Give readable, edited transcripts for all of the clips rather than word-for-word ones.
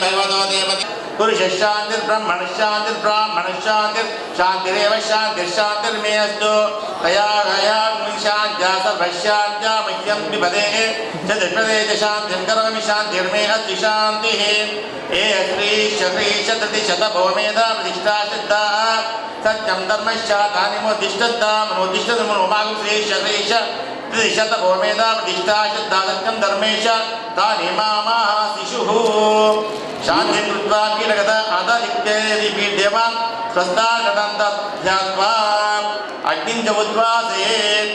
भगवतो देवते पुरुषशान्तिर्ब्रह्मणशान्तिर्ब्राह्मणशान्तिर्शान्तिरेव शान्तिर्शान्तिर्मे अस्तु तया शान्त्या सर्वशान्त्या मह्यं विपदे चतुष्पदे च शान्तिं करोमि शान्तिर्मे अस्ति शान्तिः हे श्रीशतभौमेधा प्रतिष्ठा सिद्धा सत्यं धर्मश्चातानि मोदिष्टमनोदिष्टमनोभागं श्रीश त्रिशतभौमेधा प्रतिष्ठा सिद्धा सत्यं धर्मेश तानि मामाः शिशुः शांति कृत्वा कीटगत आदादिक्तेरि पीड्यमां स्वस्तागतन्त्वा अग्निं च उद्वासयेत्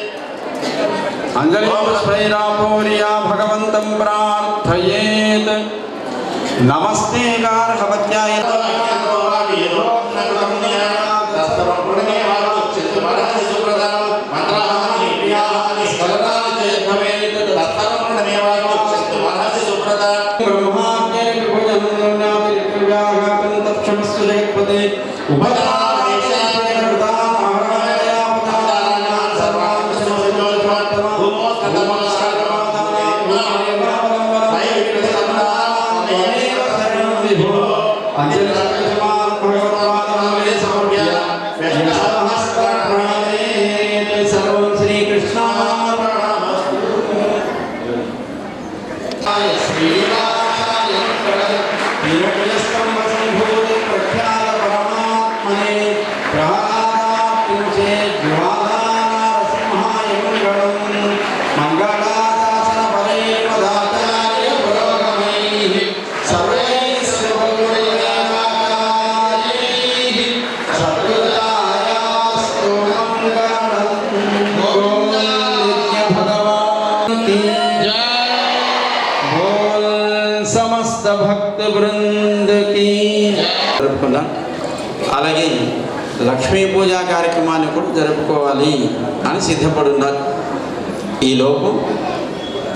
अंजलिपुष्पैरापूर्या भगवन्तं प्रार्थयेत् नमस्ते गार्हवत्याय అలాగే లక్ష్మీ పూజా కార్యక్రమాన్ని కూడా జరుపుకోవాలి అని సిద్ధపడున్నారు. ఈలోపు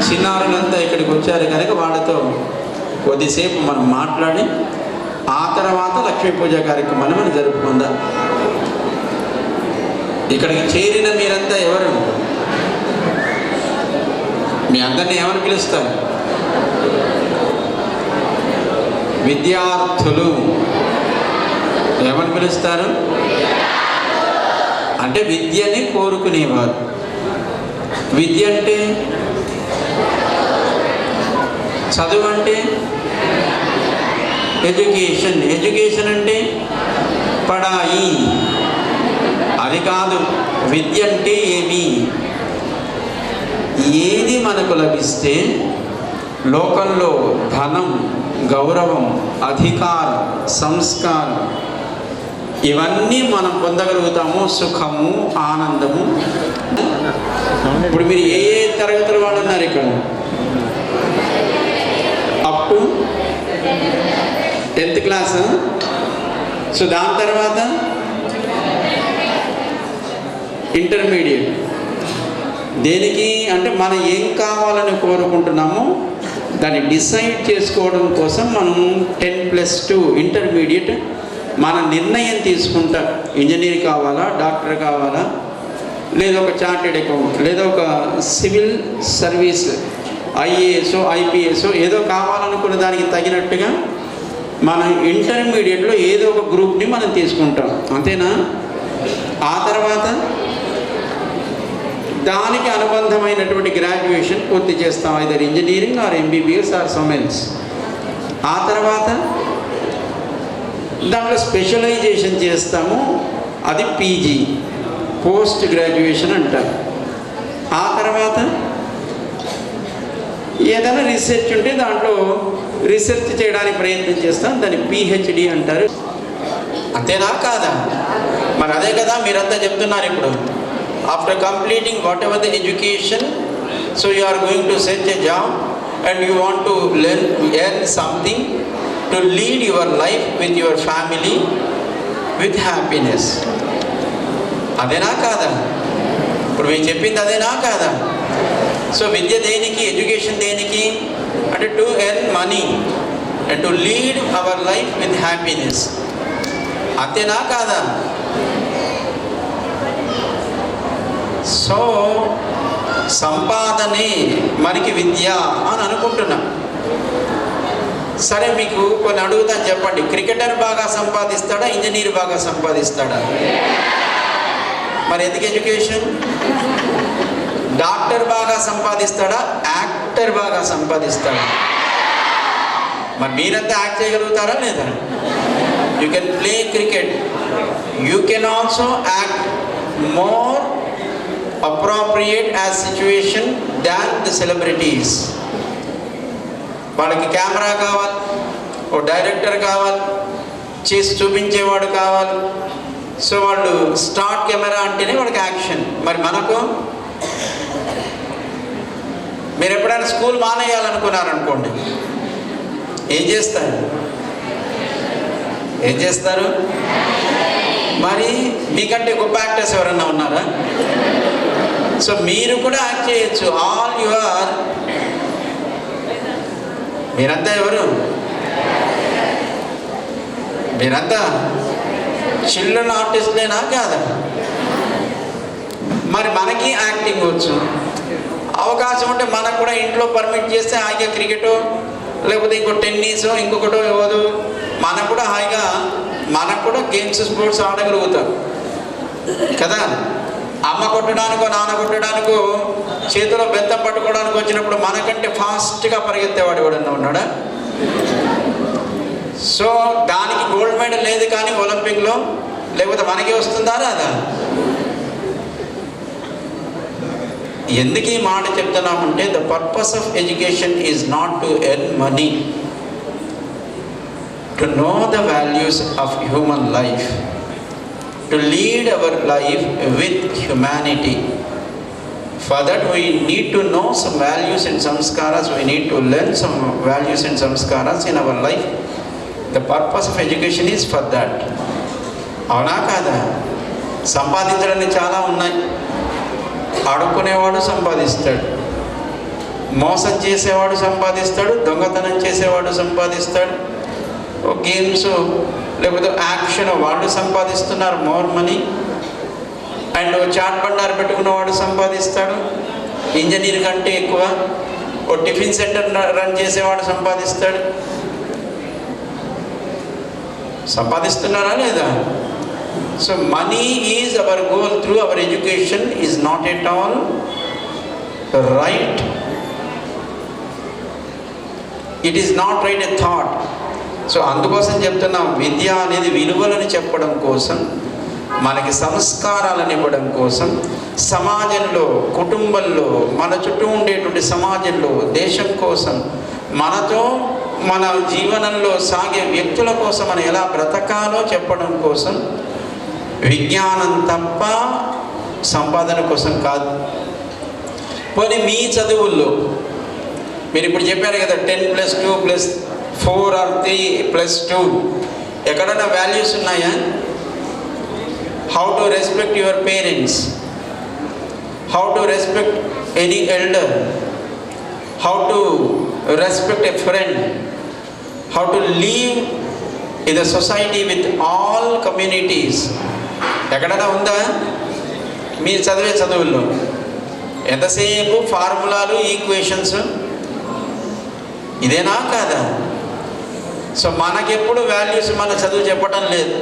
చిన్నారులంతా ఇక్కడికి వచ్చారు కనుక వాళ్ళతో కొద్దిసేపు మనం మాట్లాడి ఆ తర్వాత లక్ష్మీ పూజా కార్యక్రమాన్ని మనం జరుపుకుందాం. ఇక్కడికి చేరిన మీరంతా ఎవరు? మీ అందరినీ ఎవరు పిలుస్తారు? విద్యార్థులు. ఏమని పిలుస్తారు? అంటే విద్యని కోరుకునేవారు. విద్య అంటే చదువు అంటే ఎడ్యుకేషన్. ఎడ్యుకేషన్ అంటే పడాయి. అది కాదు. విద్య అంటే ఏమి? ఏది మనకు లభిస్తే లోకంలో ధనం, గౌరవం, అధికారం, సంస్కారం ఇవన్నీ మనం పొందగలుగుతాము. సుఖము, ఆనందము. ఇప్పుడు మీరు ఏ తరగతుల వాళ్ళు ఉన్నారు ఇక్కడ? Up to 10th class. So దాని తర్వాత ఇంటర్మీడియట్. దేనికి అంటే మనం ఏం కావాలని కోరుకుంటున్నామో దాన్ని డిసైడ్ చేసుకోవడం కోసం మనం 10+2 ఇంటర్మీడియట్ మన నిర్ణయం తీసుకుంటాం. ఇంజనీర్ కావాలా, డాక్టర్ కావాలా, లేదా ఒక చార్టెడ్ అకౌంట్, లేదా ఒక సివిల్ సర్వీస్ ఐఏఎస్ ఐపీఎస్ ఏదో కావాలనుకున్న దానికి తగినట్టుగా మనం ఇంటర్మీడియట్లో ఏదో ఒక గ్రూప్ని మనం తీసుకుంటాం. అంతేనా? ఆ తర్వాత దానికి అనుబంధమైనటువంటి గ్రాడ్యుయేషన్ పూర్తి చేస్తాం. Either engineering or MBBS or some else. ఆ తర్వాత దాంట్లో స్పెషలైజేషన్ చేస్తాము. అది పీజీ, పోస్ట్ గ్రాడ్యుయేషన్ అంటారు. ఆ తర్వాత ఏదైనా రీసెర్చ్ ఉంటే దాంట్లో రీసెర్చ్ చేయడానికి ప్రయత్నం చేస్తాం. దాన్ని పిహెచ్డి అంటారు. అంతేనా కాదా? మరి అదే కదా మీరంతా చెప్తున్నారు ఇప్పుడు. After completing whatever the education, so you are going to search a job and you want to earn something to lead your life with your family with happiness. అదేనా కాదా? ఇప్పుడు మేము చెప్పింది అదేనా కాదా? సో విద్య దేనికి, ఎడ్యుకేషన్ దేనికి అంటే to earn money and to lead our life with happiness. అంతేనా కాదా? సో సంపాదనే మనకి విద్య అని అనుకుంటున్నాం. సరే మీకు కొన్ని అడుగుతాను, చెప్పండి. క్రికెటర్ బాగా సంపాదిస్తాడా, ఇంజనీర్ బాగా సంపాదిస్తాడా? మరి ఎందుకు ఎడ్యుకేషన్? డాక్టర్ బాగా సంపాదిస్తాడా, యాక్టర్ బాగా సంపాదిస్తాడా? మరి మీరంతా యాక్ట్ చేయగలుగుతారా లేదా? You can play cricket, you can also act more appropriate as situation than the celebrities. వాళ్ళకి కెమెరా కావాలి, ఓ డైరెక్టర్ కావాలి, చేసి చూపించేవాడు కావాలి. సో వాళ్ళు స్టార్ట్ కెమెరా అంటేనే వాళ్ళకి యాక్షన్. మరి మనకు, మీరు ఎప్పుడైనా స్కూల్ మానేయాలనుకున్నారనుకోండి, ఏం చేస్తారు? ఏం చేస్తారు? మరి మీకంటే గొప్ప యాక్టర్స్ ఎవరన్నా ఉన్నారా? సో మీరు కూడా యాక్ట్ చేయొచ్చు. ఆల్ యువర్, మీరంతా ఎవరు? మీరంతా చిల్డ్రన్ ఆర్టిస్ట్లేనా కాదా? మరి మనకి యాక్టింగ్ వచ్చు. అవకాశం ఉంటే మనకు కూడా ఇంట్లో పర్మిట్ చేస్తే హాయిగా క్రికెటో లేకపోతే ఇంకో టెన్నిసో ఇంకొకటో ఇవ్వదు, మనకు కూడా హాయిగా మనకు కూడా గేమ్స్ స్పోర్ట్స్ ఆడగలుగుతాం కదా. అమ్మ కొట్టడానికో నాన్న కొట్టడానికో చేతిలో బెత్తం పట్టుకోవడానికి వచ్చినప్పుడు మనకంటే ఫాస్ట్గా పరిగెత్తేవాడు ఎవడన్నా ఉన్నాడా? సో దానికి గోల్డ్ మెడల్ లేదు, కానీ ఒలింపిక్లో లేకపోతే మనకి వస్తుందా రాదా? ఎందుకు ఈ మాట చెప్తున్నామంటే, the purpose of education is not to earn money, to know the values of human life, to lead our life with humanity. For that we need to know some values and samskaras, we need to learn some values and samskaras in our life. The purpose of education is for that. అవునా కాదా? సంపాదించడానికి చాలా ఉన్నాయి. అడుక్కునేవాడు సంపాదిస్తాడు, మోసం చేసేవాడు సంపాదిస్తాడు, దొంగతనం చేసేవాడు సంపాదిస్తాడు, games లేకపోతే యాక్షన్ వాళ్ళు సంపాదిస్తున్నారు మోర్ మనీ. అండ్ చాట్ బండారు పెట్టుకున్నవాడు సంపాదిస్తాడు, ఇంజనీర్ కంటే ఎక్కువ. ఓ టిఫిన్ సెంటర్ రన్ చేసేవాడు సంపాదిస్తాడు. సంపాదిస్తున్నారా లేదా? So money is our goal through our education is not at all right. It is not right a thought. So అందుకోసం చెప్తున్నాం, విద్య అనేది విలువలను చెప్పడం కోసం, మనకి సంస్కారాలను ఇవ్వడం కోసం, సమాజంలో, కుటుంబంలో, మన చుట్టూ ఉండేటువంటి సమాజంలో, దేశం కోసం, మనతో మన జీవనంలో సాగే వ్యక్తుల కోసం మనం ఎలా బ్రతకాలో చెప్పడం కోసం. విజ్ఞానం తప్ప సంపాదన కోసం కాదు. పోనీ మీ చదువుల్లో మీరు ఇప్పుడు చెప్పారు కదా, 10+2+4 or 3+2, ఎక్కడన్నా వాల్యూస్ ఉన్నాయా? How to respect your parents, how to respect any elder, how to respect a friend, how to leave in the society with all communities, ఎక్కడన్నా ఉందా? మీరు చదివే చదువుల్లో ఎంతసేపు ఫార్ములాలు, ఈక్వేషన్స్, ఇదేనా కాదా? సో మనకెప్పుడు వాల్యూస్ మన చదువు చెప్పడం లేదు.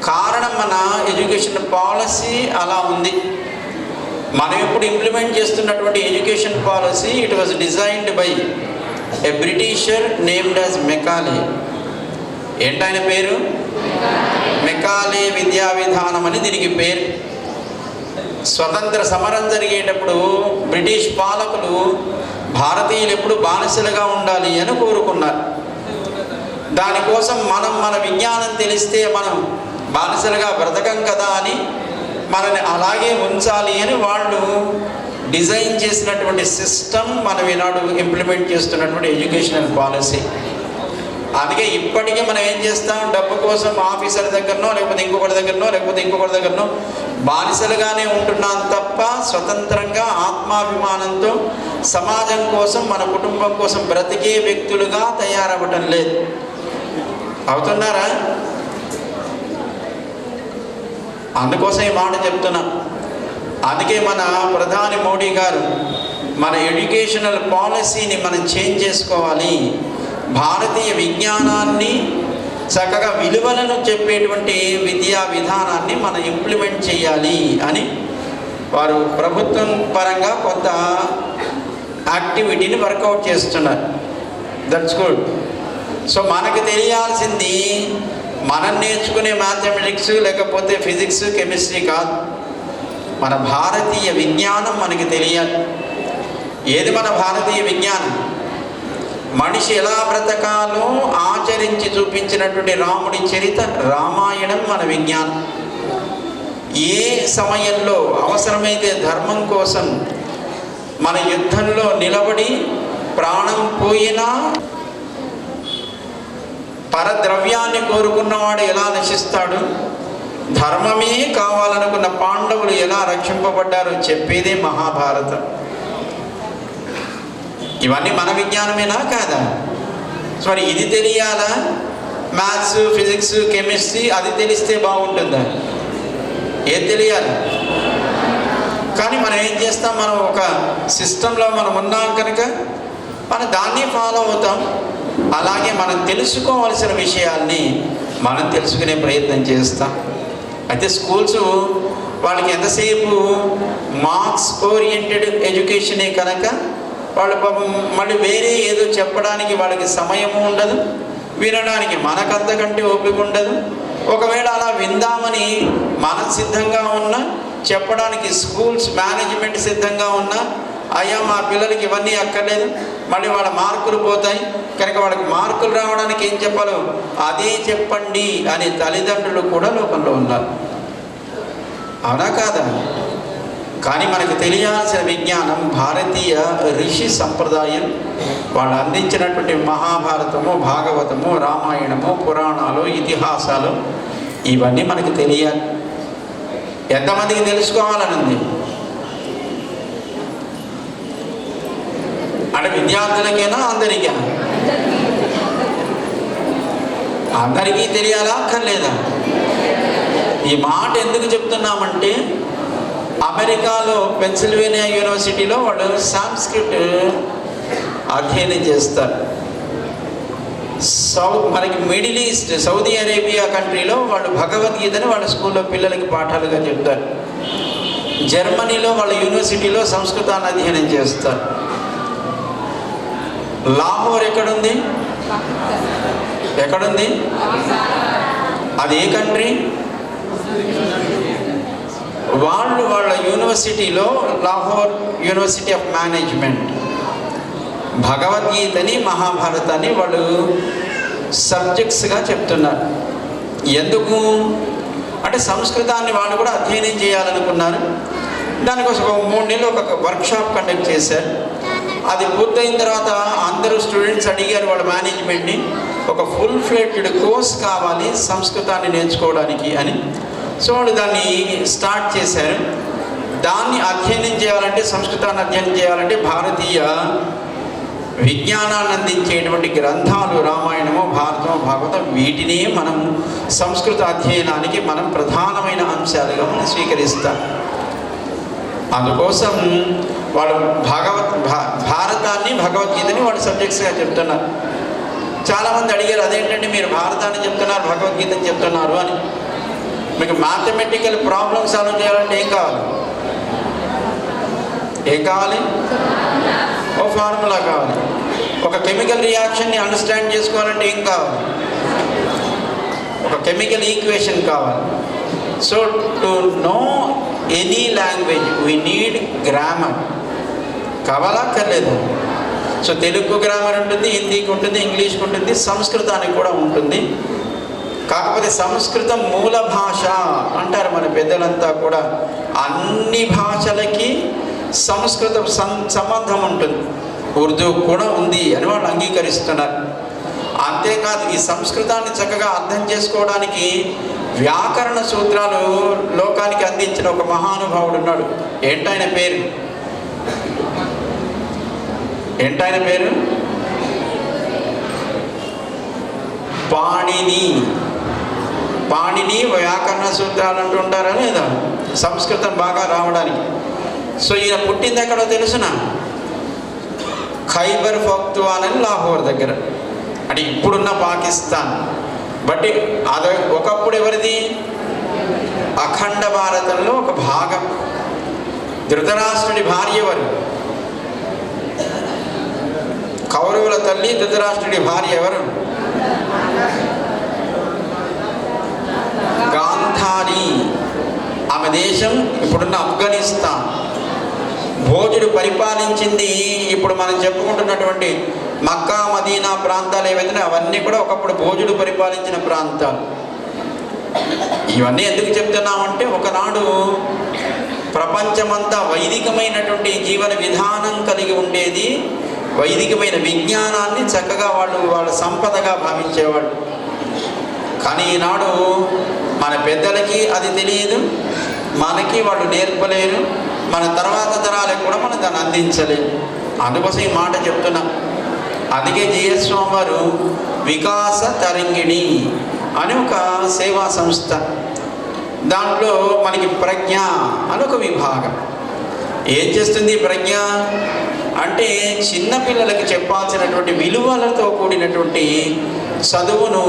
కారణం మన ఎడ్యుకేషన్ పాలసీ అలా ఉంది. మనం ఇప్పుడు ఇంప్లిమెంట్ చేస్తున్నటువంటి education policy, it was designed by a Britisher named as Macaulay. ఏంటైన పేరు? మెకాలే విద్యా విధానం అని దీనికి పేరు. స్వతంత్ర సమరం జరిగేటప్పుడు బ్రిటిష్ పాలకులు భారతీయులు ఎప్పుడు బానిసలుగా ఉండాలి అని కోరుకున్నారు. దానికోసం మన విజ్ఞానం తెలిస్తే మనం బానిసలుగా బ్రతకం కదా అని మనని అలాగే ఉంచాలి అని వాళ్ళు డిజైన్ చేసినటువంటి సిస్టమ్ మనం ఈనాడు ఇంప్లిమెంట్ చేస్తున్నటువంటి ఎడ్యుకేషనల్ పాలసీ. అందుకే ఇప్పటికీ మనం ఏం చేస్తాం, డబ్బు కోసం ఆఫీసర్ దగ్గరనో లేకపోతే ఇంకొకటి దగ్గరనో బానిసలుగానే ఉంటున్నాం తప్ప స్వతంత్రంగా ఆత్మాభిమానంతో సమాజం కోసం, మన కుటుంబం కోసం బ్రతికే వ్యక్తులుగా తయారవ్వటం లేదు. అవుతున్నారా? అందుకోసం ఈ మాట చెప్తున్నా. అందుకే మన ప్రధాని మోడీ గారు మన ఎడ్యుకేషనల్ పాలసీని మనం చేంజ్ చేసుకోవాలి, భారతీయ విజ్ఞానాన్ని చక్కగా విలువలను చెప్పేటువంటి విద్యా విధానాన్ని మనం ఇంప్లిమెంట్ చేయాలి అని వారు ప్రభుత్వం పరంగా కొంత యాక్టివిటీని వర్కౌట్ చేస్తున్నారు. That's good. సో మనకు తెలియాల్సింది మనం నేర్చుకునే మ్యాథమెటిక్స్ లేకపోతే ఫిజిక్స్ కెమిస్ట్రీ కాదు, మన భారతీయ విజ్ఞానం మనకి తెలియాలి. ఏది మన భారతీయ విజ్ఞానం? మనిషి ఎలా బ్రతకాలో ఆచరించి చూపించినటువంటి రాముడి చరిత రామాయణం మన విజ్ఞానం. ఏ సమయంలో అవసరమైతే ధర్మం కోసం మన యుద్ధంలో నిలబడి ప్రాణం పోయినా పరద్రవ్యాన్ని కోరుకున్నవాడు ఎలా నశిస్తాడు, ధర్మమే కావాలనుకున్న పాండవులు ఎలా రక్షింపబడ్డారో చెప్పేదే మహాభారతం. ఇవన్నీ మన విజ్ఞానమేనా కాదా? మరి ఇది తెలియాలా? మ్యాథ్స్, ఫిజిక్స్, కెమిస్ట్రీ అది తెలిస్తే బాగుంటుందా? ఏది తెలియాలి? కానీ మనం ఏం చేస్తాం, మనం ఒక సిస్టంలో మనం ఉన్నాం కనుక మనం దాన్ని ఫాలో అవుతాం. అలాగే మనం తెలుసుకోవాల్సిన విషయాల్ని మనం తెలుసుకునే ప్రయత్నం చేస్తాం. అయితే స్కూల్స్ వాళ్ళకి ఎంతసేపు మార్క్స్ ఓరియంటెడ్ ఎడ్యుకేషనే కనుక వాళ్ళు మళ్ళీ వేరే ఏదో చెప్పడానికి వాళ్ళకి సమయము ఉండదు, వినడానికి మనకంతకంటే ఓపిక ఉండదు. ఒకవేళ అలా విందామని మనం సిద్ధంగా ఉన్నా, చెప్పడానికి స్కూల్స్ మేనేజ్మెంట్ సిద్ధంగా ఉన్నా, అయ్యా మా పిల్లలకి ఇవన్నీ అక్కర్లేదు, మళ్ళీ వాళ్ళ మార్కులు పోతాయి కనుక వాళ్ళకి మార్కులు రావడానికి ఏం చెప్పాలో అదే చెప్పండి అనే తల్లిదండ్రులు కూడా లోకంలో ఉన్నారు. అవునా కాదా? కానీ మనకు తెలియాల్సిన విజ్ఞానం భారతీయ ఋషి సంప్రదాయం, వాళ్ళు అందించినటువంటి మహాభారతము, భాగవతము, రామాయణము, పురాణాలు, ఇతిహాసాలు ఇవన్నీ మనకు తెలియాలి. ఎంతమందికి తెలుసుకోవాలని ఉంది? అంటే విద్యార్థులకేనా అందరికీ? అందరికీ తెలియాలా అక్కర్లేదా? ఈ మాట ఎందుకు చెప్తున్నామంటే అమెరికాలో పెన్సిల్వేనియా యూనివర్సిటీలో వాళ్ళు సాంస్క్రిట్ అధ్యయనం చేస్తారు. మనకి మిడిల్ ఈస్ట్ సౌదీ అరేబియా కంట్రీలో వాళ్ళు భగవద్గీతని వాళ్ళ స్కూల్లో పిల్లలకి పాఠాలుగా చెప్తారు. జర్మనీలో వాళ్ళ యూనివర్సిటీలో సంస్కృతాన్ని అధ్యయనం చేస్తారు. లాహోర్ ఎక్కడుంది? ఎక్కడుంది? అది ఏ కంట్రీ? వాళ్ళ యూనివర్సిటీలో లాహోర్ యూనివర్సిటీ ఆఫ్ మేనేజ్మెంట్ భగవద్గీతని, మహాభారతాన్ని వాళ్ళు సబ్జెక్ట్స్గా చెప్తున్నారు. ఎందుకు అంటే సంస్కృతాన్ని వాళ్ళు కూడా అధ్యయనం చేయాలనుకున్నారు. దానికోసం 3 నెలలు ఒక వర్క్షాప్ కండక్ట్ చేశారు. అది పూర్తయిన తర్వాత అందరూ స్టూడెంట్స్ అడిగారు వాళ్ళ మేనేజ్మెంట్ని, ఒక ఫుల్ ఫ్లెడ్జ్డ్ కోర్స్ కావాలి సంస్కృతాన్ని నేర్చుకోవడానికి అని. సో వాళ్ళు దాన్ని స్టార్ట్ చేశారు. దాన్ని అధ్యయనం చేయాలంటే, సంస్కృతాన్ని అధ్యయనం చేయాలంటే భారతీయ విజ్ఞానాన్ని అందించేటువంటి గ్రంథాలు రామాయణము, భారతము, భాగవతం వీటినే మనం సంస్కృత అధ్యయనానికి మనం ప్రధానమైన అంశాలుగా మనం స్వీకరిస్తాం. అందుకోసం వాళ్ళు భారతాన్ని, భగవద్గీతని వాళ్ళు సబ్జెక్ట్స్గా చెప్తున్నారు. చాలామంది అడిగారు, అదేంటంటే మీరు భారతాన్ని చెప్తున్నారు, భగవద్గీతని చెప్తున్నారు అని. మీకు మ్యాథమెటికల్ ప్రాబ్లమ్ సాల్వ్ చేయాలంటే ఏం కావాలి? ఏం కావాలి? ఓ ఫార్ములా కావాలి. ఒక కెమికల్ రియాక్షన్ని అండర్స్టాండ్ చేసుకోవాలంటే ఏం కావాలి? ఒక కెమికల్ ఈక్వేషన్ కావాలి. So to know any language we need grammar. కావాలా అక్కర్లేదు? సో తెలుగు గ్రామర్ ఉంటుంది, హిందీకి ఉంటుంది, ఇంగ్లీష్కి ఉంటుంది, సంస్కృతానికి కూడా ఉంటుంది. కాకపోతే సంస్కృతం మూల భాష అంటారు మన పెద్దలంతా కూడా. అన్ని భాషలకి సంస్కృతం సంబంధం ఉంటుంది, ఉర్దూ కూడా ఉంది అని వాళ్ళు అంగీకరిస్తున్నారు. అంతేకాదు ఈ సంస్కృతాన్ని చక్కగా అర్థం చేసుకోవడానికి వ్యాకరణ సూత్రాలు లోకానికి అందించిన ఒక మహానుభావుడు ఉన్నాడు. ఏంటాయన పేరు? ఏంటాయన పేరు? పాణిని. పాణిని వ్యాకరణ సూత్రాలు అంటుంటారా లేదా సంస్కృతం బాగా రావడానికి. సో ఈయన పుట్టింది ఎక్కడో తెలుసునా? ఖైబర్ పఖ్తూన్ఖవా అని లాహోర్ దగ్గర. అంటే ఇప్పుడున్న పాకిస్తాన్. బట్ అది ఒకప్పుడు ఎవరిది? అఖండ భారతంలో ఒక భాగం. ధృతరాష్ట్రుడి భార్య ఎవరు? కౌరవుల తల్లి ధృతరాష్ట్రుడి భార్య ఎవరు? గాంధారి. ఆమె దేశం ఇప్పుడున్న ఆఫ్ఘనిస్తాన్. భోజుడు పరిపాలించింది ఇప్పుడు మనం చెప్పుకుంటున్నటువంటి మక్కా మదీనా ప్రాంతాలు ఏవైతే అవన్నీ కూడా ఒకప్పుడు భోజుడు పరిపాలించిన ప్రాంతాలు. ఇవన్నీ ఎందుకు చెప్తున్నామంటే ఒకనాడు ప్రపంచమంతా వైదికమైనటువంటి జీవన విధానం కలిగి ఉండేది. వైదికమైన విజ్ఞానాన్ని చక్కగా వాళ్ళ సంపదగా భావించేవాళ్ళు. కానీ ఈనాడు మన పెద్దలకి అది తెలియదు, మనకి వాళ్ళు నేర్పలేరు, మన తర్వాత తరాలకు కూడా మనం దాన్ని అందించలేము. అందుకోసం ఈ మాట చెప్తున్నా. అందుకే జిఎస్ స్వామి వారు వికాస తరంగిణి అని ఒక సేవా సంస్థ, దాంట్లో మనకి ప్రజ్ఞ అని ఒక విభాగం. ఏం చేస్తుంది ప్రజ్ఞ అంటే చిన్నపిల్లలకి చెప్పాల్సినటువంటి విలువలతో కూడినటువంటి చదువును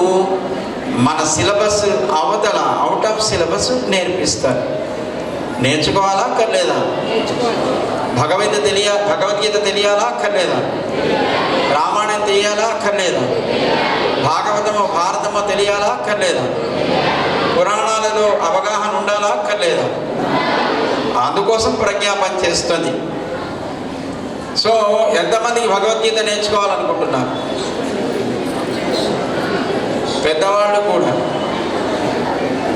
మన సిలబస్ అవతల అవుట్ ఆఫ్ సిలబస్ నేర్పిస్తారు. నేర్చుకోవాలా అక్కర్లేదా? భగవద్గీత తెలియాలా అక్కర్లేదా? రామాయణం తెలియాలా అక్కర్లేదా? భాగవతమో భారతమో తెలియాలా అక్కర్లేదా? పురాణాలలో అవగాహన ఉండాలా అక్కర్లేదా? అందుకోసం ప్రజ్ఞ పనిచేస్తుంది. సో ఎంతమందికి భగవద్గీత నేర్చుకోవాలనుకుంటున్నారు? పెద్దవాళ్ళు కూడా.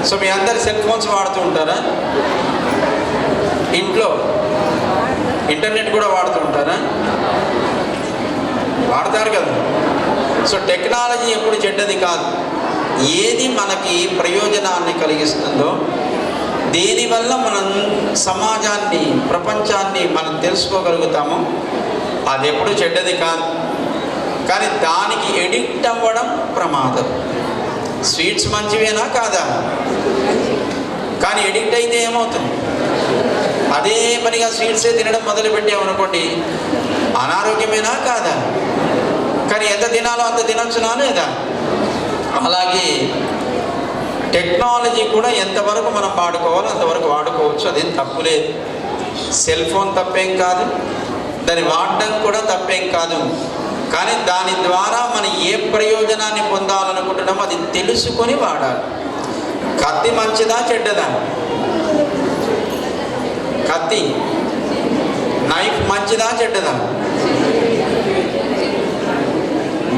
సో మీ అందరు సెల్ ఫోన్స్ వాడుతూ ఉంటారా? ఇంట్లో ఇంటర్నెట్ కూడా వాడుతూ ఉంటారా? వాడతారు కదా. సో టెక్నాలజీ ఎప్పుడు చెడ్డది కాదు. ఏది మనకి ప్రయోజనాన్ని కలిగిస్తుందో, దేనివల్ల మనం సమాజాన్ని ప్రపంచాన్ని మనం తెలుసుకోగలుగుతామో అది ఎప్పుడు చెడ్డది కాదు. కానీ దానికి ఎడిక్ట్ అవ్వడం ప్రమాదం. స్వీట్స్ మంచివేనా కాదా? కానీ ఎడిక్ట్ అయితే ఏమవుతుంది? అదే పనిగా స్వీట్సే తినడం మొదలుపెట్టామనుకోండి, అనారోగ్యమేనా కాదా? కానీ ఎంత తినాలో అంత తినొచ్చునా లేదా? అలాగే టెక్నాలజీ కూడా ఎంతవరకు మనం వాడుకోవాలో అంతవరకు వాడుకోవచ్చు, అదేం తప్పులేదు. సెల్ ఫోన్ తప్పేం కాదు, దాన్ని వాడడం కూడా తప్పేం కాదు. కానీ దాని ద్వారా మనం ఏ ప్రయోజనాన్ని పొందాలనుకుంటున్నామో అది తెలుసుకొని వాడాలి. కత్తి మంచిదా చెడ్డదా? కత్తి నైఫ్ మంచిదా చెడ్డదా?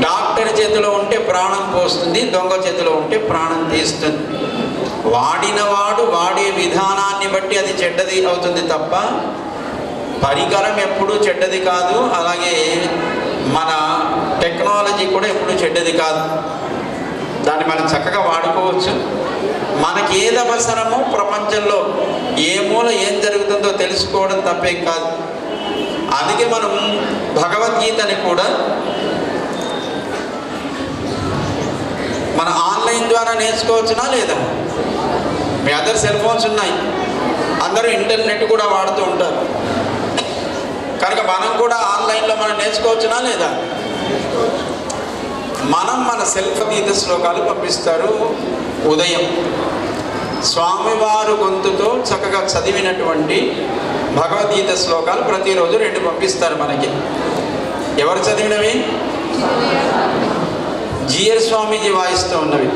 డాక్టర్ చేతిలో ఉంటే ప్రాణం పోస్తుంది, దొంగ చేతిలో ఉంటే ప్రాణం తీస్తుంది. వాడినవాడు వాడే విధానాన్ని బట్టి అది చెడ్డది అవుతుంది తప్ప పరికరం ఎప్పుడూ చెడ్డది కాదు. అలాగే మన టెక్నాలజీ కూడా ఎప్పుడూ చెడ్డది కాదు. దాన్ని మనం చక్కగా వాడుకోవచ్చు. మనకి ఏది అవసరమో ప్రపంచంలో ఏ మూల ఏం జరుగుతుందో తెలుసుకోవడం తప్పేం కాదు. అందుకే మనం భగవద్గీతని కూడా మన ఆన్లైన్ ద్వారా నేర్చుకోవచ్చునా లేదా? మీ అందరు సెల్ ఫోన్స్ ఉన్నాయి, అందరూ ఇంటర్నెట్ కూడా వాడుతూ ఉంటారు. కనుక మనం కూడా ఆన్లైన్లో మనం నేర్చుకోవచ్చునా లేదా? మన గీత శ్లోకాలు పంపిస్తారు. ఉదయం స్వామివారు గొంతుతో చక్కగా చదివినటువంటి భగవద్గీత శ్లోకాలు ప్రతిరోజు 2 పంపిస్తారు మనకి. ఎవరు చదివినవి? జిఆర్ స్వామీజీ వాయిస్తూ ఉన్నవి.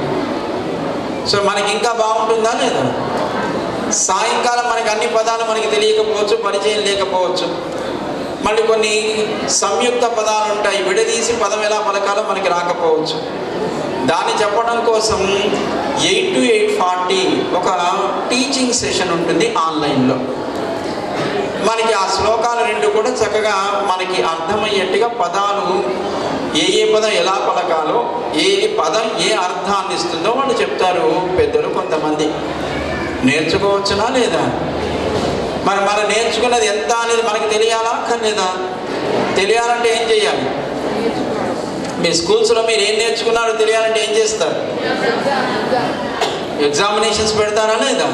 సో మనకి ఇంకా బాగుంటుందా లేదా? సాయంకాలం మనకి అన్ని పదాలు మనకి తెలియకపోవచ్చు, పరిచయం లేకపోవచ్చు. మళ్ళీ కొన్ని సంయుక్త పదాలు ఉంటాయి, విడదీసి పదం ఎలా పలకాలో మనకి రాకపోవచ్చు. దాన్ని చెప్పడం కోసం 8 to 8:40 ఒక టీచింగ్ సెషన్ ఉంటుంది ఆన్లైన్లో. మనకి ఆ శ్లోకాలు 2 కూడా చక్కగా మనకి అర్థమయ్యేట్టుగా పదాలు ఏ పదం ఎలా పలకాలో, ఏ పదం ఏ అర్థాన్ని ఇస్తుందో వాళ్ళు చెప్తారు పెద్దలు కొంతమంది. నేర్చుకోవచ్చునా లేదా? మనం నేర్చుకున్నది ఎంత అనేది మనకి తెలియాలా అక్కర్లేదా? తెలియాలంటే ఏం చేయాలి? మీ స్కూల్స్లో మీరు ఏం నేర్చుకున్నారో తెలియాలంటే ఏం చేస్తారు? ఎగ్జామినేషన్స్ పెడతారా లేదా?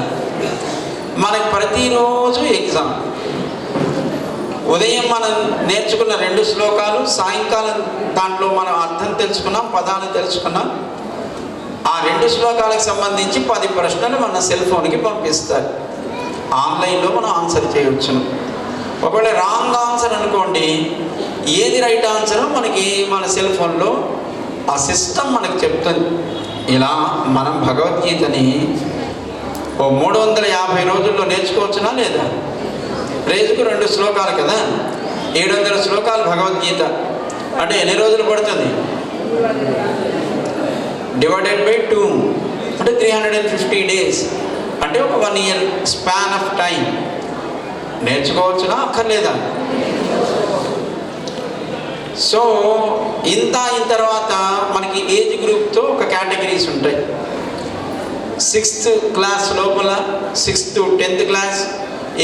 మనకి ప్రతిరోజు ఎగ్జామ్. ఉదయం మనం నేర్చుకున్న 2 శ్లోకాలు, సాయంకాలం దాంట్లో మనం అర్థం తెలుసుకున్నాం, పదాలు తెలుసుకున్నాం. ఆ 2 శ్లోకాలకు సంబంధించి 10 ప్రశ్నలు మన సెల్ ఫోన్కి పంపిస్తారు. ఆన్లైన్లో మనం ఆన్సర్ చేయవచ్చును. ఒకవేళ రాంగ్ ఆన్సర్ అనుకోండి, ఏది రైట్ ఆన్సరో మనకి మన సెల్ ఫోన్లో ఆ సిస్టమ్ మనకు చెప్తుంది. ఇలా మనం భగవద్గీతని 350 రోజుల్లో నేర్చుకోవచ్చునా లేదా? రోజుకు 2 శ్లోకాలు కదా, 700 శ్లోకాలు భగవద్గీత. అంటే ఎన్ని రోజులు పడుతుంది? డివైడెడ్ బై 2 అంటే 350 days. అంటే ఒక 1 year స్పాన్ ఆఫ్ టైం. నేర్చుకోవచ్చునా అక్కర్లేదా? సో ఇంత అయిన తర్వాత మనకి ఏజ్ గ్రూప్తో ఒక కేటగిరీస్ ఉంటాయి. 6th క్లాస్ లోపల, 6th to 10th class,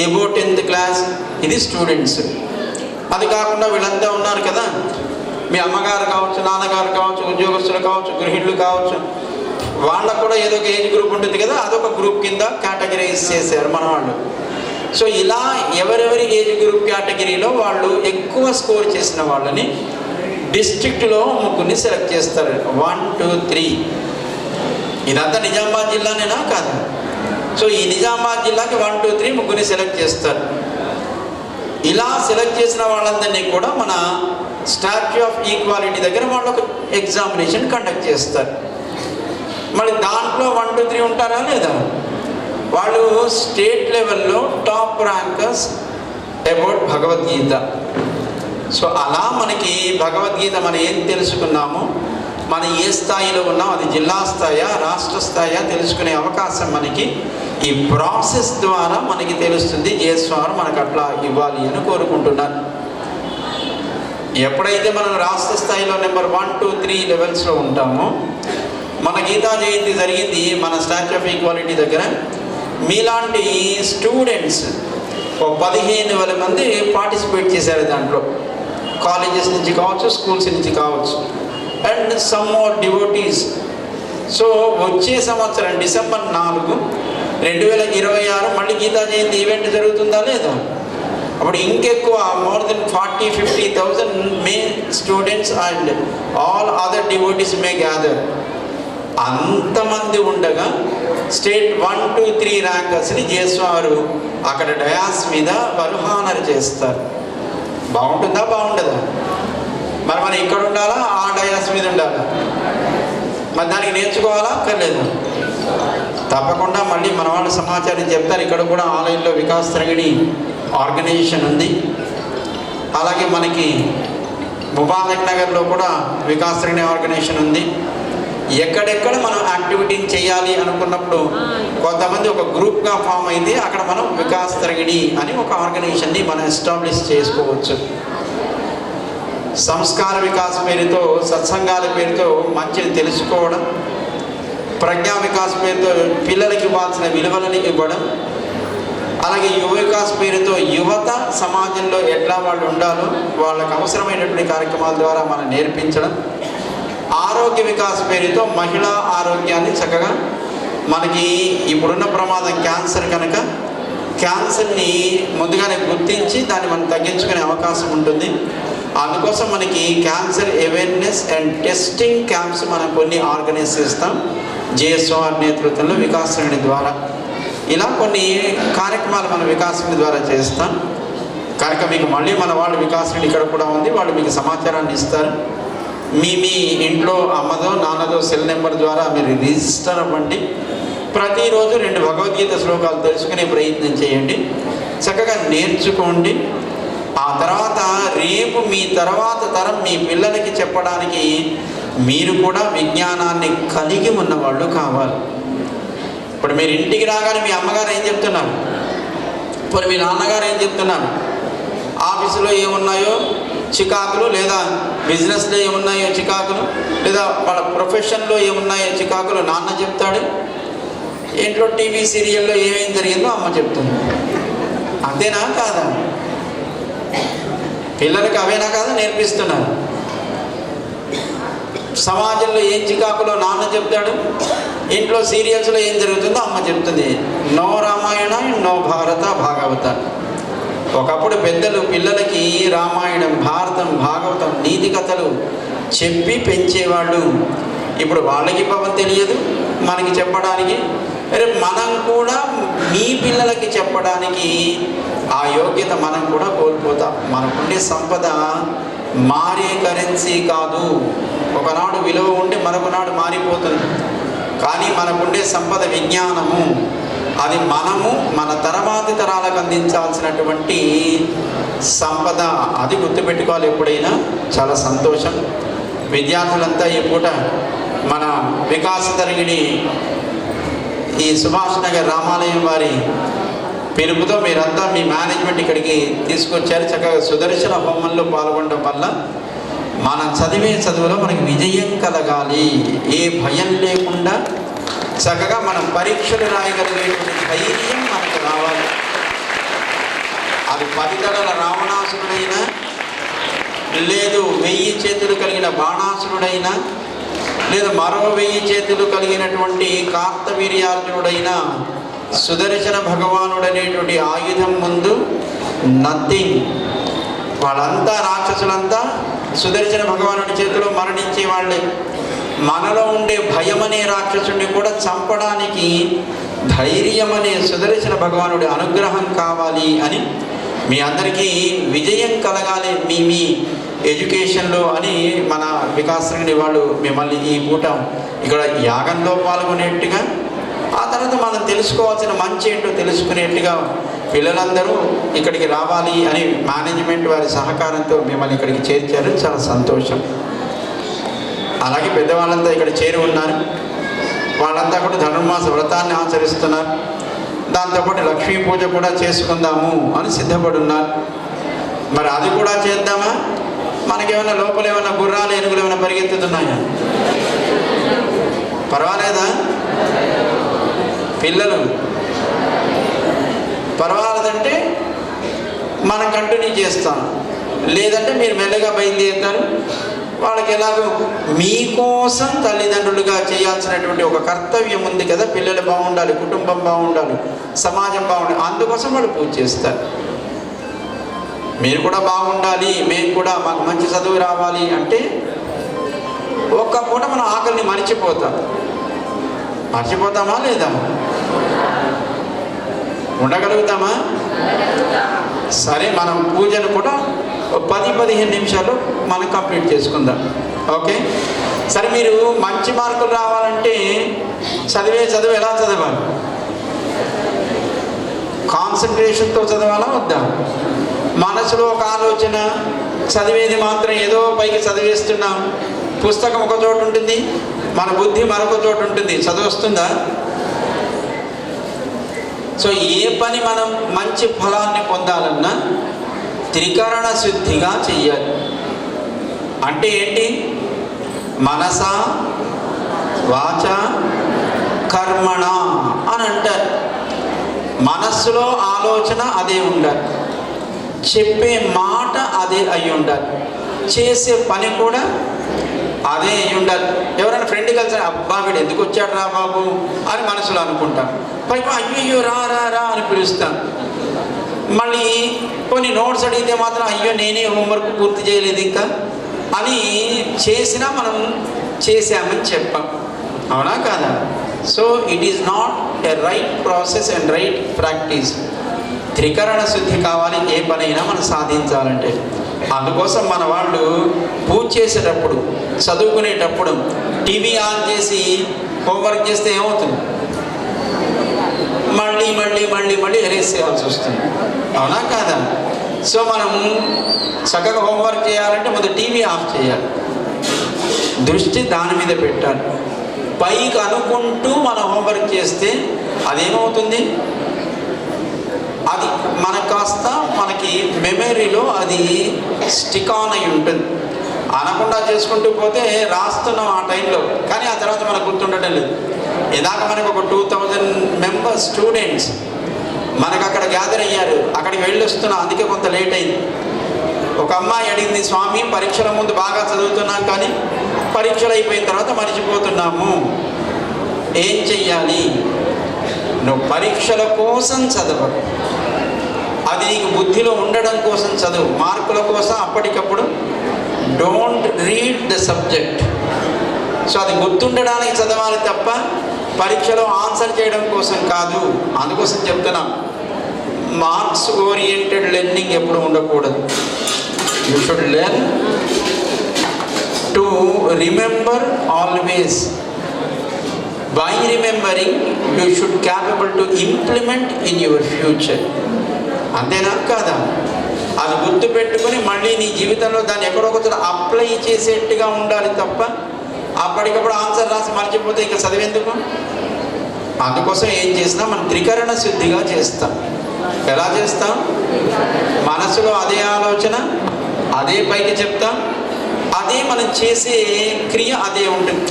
above 10th class, ఇది స్టూడెంట్స్. అది కాకుండా వీళ్ళంతా ఉన్నారు కదా, మీ అమ్మగారు కావచ్చు, నాన్నగారు కావచ్చు, ఉద్యోగస్తులు కావచ్చు, గృహిణులు కావచ్చు, వాళ్ళకు కూడా ఏదో ఒక ఏజ్ గ్రూప్ ఉంటుంది కదా, అదొక గ్రూప్ కింద కేటగిరైజ్ చేశారు మన వాళ్ళు. సో ఇలా ఎవరెవరి ఏజ్ గ్రూప్ కేటగిరీలో వాళ్ళు ఎక్కువ స్కోర్ చేసిన వాళ్ళని డిస్ట్రిక్ట్లో ముగ్గురిని సెలెక్ట్ చేస్తారు. 1, 2, 3. ఇదంతా నిజామాబాద్ జిల్లానేనా కాదు? సో ఈ నిజామాబాద్ జిల్లాకి 1, 2, 3 ముగ్గురిని సెలెక్ట్ చేస్తారు. ఇలా సెలెక్ట్ చేసిన వాళ్ళందరినీ కూడా మన స్టాచ్యూ ఆఫ్ ఈక్వాలిటీ దగ్గర వాళ్ళు ఒక ఎగ్జామినేషన్ కండక్ట్ చేస్తారు. మళ్ళీ దాంట్లో 1, 2, 3 ఉంటారా లేదా? వాళ్ళు స్టేట్ లెవెల్లో top rankers about Bhagavad Gita. So అలా మనకి భగవద్గీత మనం ఏం తెలుసుకున్నామో, మనం ఏ స్థాయిలో ఉన్నాం, అది జిల్లా స్థాయా, రాష్ట్ర స్థాయా తెలుసుకునే అవకాశం మనకి ఈ ప్రాసెస్ ద్వారా మనకి తెలుస్తుంది. జేఎస్వారు మనకు అట్లా ఇవ్వాలి అని కోరుకుంటున్నారు. ఎప్పుడైతే మనం రాష్ట్ర స్థాయిలో నెంబర్ 1, 2, 3 లెవెల్స్లో ఉంటామో, మన గీతా జయంతి జరిగింది మన స్టాచ్యూ ఆఫ్ ఈక్వాలిటీ దగ్గర. మీలాంటి స్టూడెంట్స్ 15,000 మంది పార్టిసిపేట్ చేశారు దాంట్లో. కాలేజెస్ నుంచి కావచ్చు, స్కూల్స్ నుంచి కావచ్చు, and some more devotees. So వచ్చే సంవత్సరం డిసెంబర్ 4, 2026 మళ్ళీ గీతా జయంతి ఈవెంట్ జరుగుతుందా లేదా? అప్పుడు ఇంకెక్కువ, more than 40-50,000 May students and all other devotees May gather. అంతమంది ఉండగా స్టేట్ 1, 2, 3 ర్యాంకర్స్ని జేఎస్వారు అక్కడ డయాస్ మీద వారు హానర్ చేస్తారు. బాగుంటుందా బాగుంటుందా? మరి మనం ఇక్కడ ఉండాలా, ఆ డయాస్ మీద ఉండాలా? మరి దానికి నేర్చుకోవాలా అక్కర్లేదు? తప్పకుండా మళ్ళీ మన వాళ్ళు సమాచారం చెప్తారు. ఇక్కడ కూడా ఆన్లైన్లో వికాస్ తరంగిణి ఆర్గనైజేషన్ ఉంది. అలాగే మనకి ముబారక్ నగర్లో కూడా వికాస్ తరంగిణి ఆర్గనైజేషన్ ఉంది. ఎక్కడెక్కడ మనం యాక్టివిటీని చేయాలి అనుకున్నప్పుడు కొంతమంది ఒక గ్రూప్గా ఫామ్ అయితే అక్కడ మనం వికాస్ తరంగిణి అని ఒక ఆర్గనైజేషన్ని మనం ఎస్టాబ్లిష్ చేసుకోవచ్చు. సంస్కార వికాస్ పేరుతో, సత్సంగాల పేరుతో మంచిని తెలుసుకోవడం, ప్రజ్ఞా వికాస్ పేరుతో పిల్లలకి ఇవ్వాల్సిన విలువలని ఇవ్వడం, అలాగే యువ వికాస్ పేరుతో యువత సమాజంలో ఎట్లా వాళ్ళు ఉండాలో వాళ్ళకు అవసరమైనటువంటి కార్యక్రమాల ద్వారా మనం నేర్పించడం, ఆరోగ్య వికాస్ పేరుతో మహిళా ఆరోగ్యాన్ని చక్కగా, మనకి ఇప్పుడున్న ప్రమాదం క్యాన్సర్ కనుక క్యాన్సర్ని ముందుగానే గుర్తించి దాన్ని మనం తగ్గించుకునే అవకాశం ఉంటుంది. అందుకోసం మనకి cancer awareness and testing camps మనం కొన్ని ఆర్గనైజ్ చేస్తాం జేఎస్ఆర్ నేతృత్వంలో వికాస్ తరంగిణి ద్వారా. ఇలా కొన్ని కార్యక్రమాలు మన వికాస్ తరంగిణి ద్వారా చేస్తాం కనుక మీకు మళ్ళీ మన వాళ్ళు వికాస్ తరంగిణి ఇక్కడ కూడా ఉంది, వాళ్ళు మీకు సమాచారాన్ని ఇస్తారు. మీ ఇంట్లో అమ్మదో నాన్నదో సెల్ నెంబర్ ద్వారా మీరు రిజిస్టర్ అవ్వండి. ప్రతిరోజు 2 భగవద్గీత శ్లోకాలు తెలుసుకునే ప్రయత్నం చేయండి. చక్కగా నేర్చుకోండి. ఆ తర్వాత రేపు మీ తర్వాత తరం మీ పిల్లలకి చెప్పడానికి మీరు కూడా విజ్ఞానాన్ని కలిగి ఉన్నవాళ్ళు కావాలి. ఇప్పుడు మీరు ఇంటికి రాగానే మీ అమ్మగారు ఏం చెప్తున్నారు, ఇప్పుడు మీ నాన్నగారు ఏం చెప్తున్నారు, ఆఫీసులో ఏమున్నాయో చికాకులు, లేదా బిజినెస్లో ఏమున్నాయో చికాకులు, లేదా వాళ్ళ ప్రొఫెషన్లో ఏమున్నాయో చికాకులు నాన్న చెప్తాడు. ఇంట్లో టీవీ సీరియల్లో ఏమేం జరిగిందో అమ్మ చెప్తుంది. అంతేనా కాదా? పిల్లలకి అవేనా కాదా నేర్పిస్తున్నారు? సమాజంలో ఏం చికాకులో నాన్న చెప్తాడు, ఇంట్లో సీరియల్స్లో ఏం జరుగుతుందో అమ్మ చెప్తుంది. నో రామాయణ, నో భారత, భాగవత. ఒకప్పుడు పెద్దలు పిల్లలకి రామాయణం, భారతం, భాగవతం, నీతి కథలు చెప్పి పెంచేవాళ్ళు. ఇప్పుడు వాళ్ళకి పాపం తెలియదు, మనకి చెప్పడానికి. రేపు మనం కూడా మీ పిల్లలకి చెప్పడానికి ఆ యోగ్యత మనం కూడా కోల్పోతాం. మనకుండే సంపద మారే కరెన్సీ కాదు. ఒకనాడు విలువ ఉంటే మరొకనాడు మారిపోతుంది. కానీ మనకుండే సంపద విజ్ఞానము. అది మనము మన తర్వాతి తరాలకు అందించాల్సినటువంటి సంపద. అది గుర్తుపెట్టుకోవాలి ఎప్పుడైనా. చాలా సంతోషం. విద్యార్థులంతా ఈ పూట మన వికాస తరగిణి ఈ సుభాష్ నగర్ రామాలయం వారి పిలుపుతో మీరంతా మీ మేనేజ్మెంట్ ఇక్కడికి తీసుకొచ్చారు. చక్కగా సుదర్శన హోమంలో పాల్గొనడం వల్ల మనం చదివే చదువులో మనకి విజయం కలగాలి. ఏ భయం లేకుండా చక్కగా మనం పరీక్షలు రాయగలిగేటువంటి ధైర్యం మనకు రావాలి. అది 10 తలల రావణాసురుడైనా, లేదు 1000 చేతులు కలిగిన బాణాసురుడైనా, లేదా మరో 1000 చేతులు కలిగినటువంటి కార్తవీర్యార్జునుడైనా, సుదర్శన భగవానుడు అనేటువంటి ఆయుధం ముందు నథింగ్. వాళ్ళంతా రాక్షసులంతా సుదర్శన భగవానుడి చేతిలో మరణించే వాళ్ళే. మనలో ఉండే భయం అనే రాక్షసుడిని కూడా చంపడానికి ధైర్యం అనే సుదర్శన భగవానుడి అనుగ్రహం కావాలి అని మీ అందరికీ విజయం కలగాలి మీ ఎడ్యుకేషన్లో అని మన వికాసరంగని వాళ్ళు మిమ్మల్ని ఈ పూట ఇక్కడ యాగంలో పాల్గొనేట్టుగా, ఆ తర్వాత మనం తెలుసుకోవాల్సిన మంచి ఏంటో తెలుసుకునేట్టుగా పిల్లలందరూ ఇక్కడికి రావాలి అని మేనేజ్మెంట్ వారి సహకారంతో మిమ్మల్ని ఇక్కడికి చేర్చారు. చాలా సంతోషం. అలాగే పెద్దవాళ్ళంతా ఇక్కడ చేరి ఉన్నారు. వాళ్ళంతా కూడా ధనుర్మాస వ్రతాన్ని ఆచరిస్తున్నారు. దాంతోపాటు లక్ష్మీ పూజ కూడా చేసుకుందాము అని సిద్ధపడి ఉన్నారు. మరి అది కూడా చేద్దామా? మనకేమైనా లోపల ఏమైనా గుర్రాలు, ఏనుగులు ఏమైనా పరిగెత్తుతున్నాయా? పర్వాలేదా? పిల్లలు పర్వాలేదంటే మనం కంటిన్యూ చేస్తాం, లేదంటే మీరు మెల్లగా బయలుదేరుతారు. వాళ్ళకి ఎలాగో మీకోసం తల్లిదండ్రులుగా చేయాల్సినటువంటి ఒక కర్తవ్యం ఉంది కదా. పిల్లలు బాగుండాలి, కుటుంబం బాగుండాలి, సమాజం బాగుండాలి. అందుకోసం వాళ్ళు పూజ చేస్తారు. మీరు కూడా బాగుండాలి, మేము కూడా మాకు మంచి చదువు రావాలి అంటే ఒక్క పూట మనం ఆకలిని మర్చిపోతామా లేదా? ఉండగలుగుతామా? సరే, మనం పూజను కూడా 10-15 నిమిషాలు మనం కంప్లీట్ చేసుకుందాం. ఓకే, సరే. మీరు మంచి మార్కులు రావాలంటే చదువు ఎలా చదవాలి? కాన్సన్ట్రేషన్తో చదవాలా వద్దా? మనసులో ఒక ఆలోచన, చదివేది మాత్రం ఏదో పైకి చదివేస్తున్నాం. పుస్తకం ఒక చోటు ఉంటుంది, మన బుద్ధి మరొక చోటు ఉంటుంది. చదువుస్తుందా? సో ఏ పని మనం మంచి ఫలాన్ని పొందాలన్నా త్రికరణ శుద్ధిగా చెయ్యాలి. అంటే ఏంటి? మనస, వాచ, కర్మణ అని అంటారు. మనస్సులో ఆలోచన అదే ఉండాలి, చెప్పే మాట అదే అయి ఉండాలి, చేసే పని కూడా అదే అయి ఉండాలి. ఎవరైనా ఫ్రెండ్ కలిసి అబ్బా వీడు ఎందుకు వచ్చాడు రా బాబు అని మనసులో అనుకుంటాం. పైకి అయ్యో రా రా రా అని పిలుస్తాం. మళ్ళీ కొన్ని నోట్స్ అడిగితే మాత్రం అయ్యో నేనే హోంవర్క్ పూర్తి చేయలేదు ఇంకా అని చేసినా మనం చేసామని చెప్పాం. అవునా కాదా? So it is not a right process and right practice. త్రికరణ శుద్ధి కావాలి ఏ పనైనా మనం సాధించాలంటే. అందుకోసం మన వాళ్ళు పూజ చేసేటప్పుడు, చదువుకునేటప్పుడు టీవీ ఆన్ చేసి హోంవర్క్ చేస్తే ఏమవుతుంది? మళ్ళీ మళ్ళీ మళ్ళీ మళ్ళీ ఎరేస్ చేయాల్సి వస్తుంది. అవునా కాదా? సో మనం చక్కగా హోంవర్క్ చేయాలంటే ముందు టీవీ ఆఫ్ చేయాలి, దృష్టి దాని మీద పెట్టాలి. పైకి అనుకుంటూ మనం హోంవర్క్ చేస్తే అదేమవుతుంది? అది మనకు కాస్త మనకి మెమరీలో అది స్టిక్ ఆన్ అయి ఉంటుంది. అనకుండా చేసుకుంటూ పోతే రాస్తున్నాం ఆ టైంలో, కానీ ఆ తర్వాత మనకు గుర్తుండటం లేదు. ఇదాక మనకు ఒక 2000 మెంబర్స్ స్టూడెంట్స్ మనకు అక్కడ గ్యాదర్ అయ్యారు. అక్కడికి వెళ్ళి వస్తున్నాం, అందుకే కొంత లేట్ అయింది. ఒక అమ్మాయి అడిగింది, స్వామి పరీక్షల ముందు బాగా చదువుతున్నాం కానీ పరీక్షలు అయిపోయిన తర్వాత మర్చిపోతున్నాము, ఏం చెయ్యాలి? నువ్వు పరీక్షల కోసం చదవకు, అది నీకు బుద్ధిలో ఉండడం కోసం చదువు, మార్కుల కోసం అప్పటికప్పుడు don't read the subject. So అది గుర్తుండడానికి చదవాలి తప్ప పరీక్షలో ఆన్సర్ చేయడం కోసం కాదు. అందుకోసం చెప్తున్నాం, మార్క్స్ ఓరియంటెడ్ లెర్నింగ్ ఎప్పుడు ఉండకూడదు. You should learn to remember always. By remembering you should capable to implement in your future. అంతేనా కాదా? అది గుర్తు పెట్టుకుని మళ్ళీ నీ జీవితంలో దాన్ని ఎక్కడొకచోట అప్లై చేసేట్టుగా ఉండాలి తప్ప అప్పటికప్పుడు ఆన్సర్ రాసి మర్చిపోతే ఇంకా చదివేందుకు. అందుకోసం ఏం చేసినా మనం త్రికరణ శుద్ధిగా చేస్తాం. ఎలా చేస్తాం? మనసులో అదే ఆలోచన, అదే పైకి చెప్తాం, అదే మనం చేసే క్రియ అదే ఉంటుంది.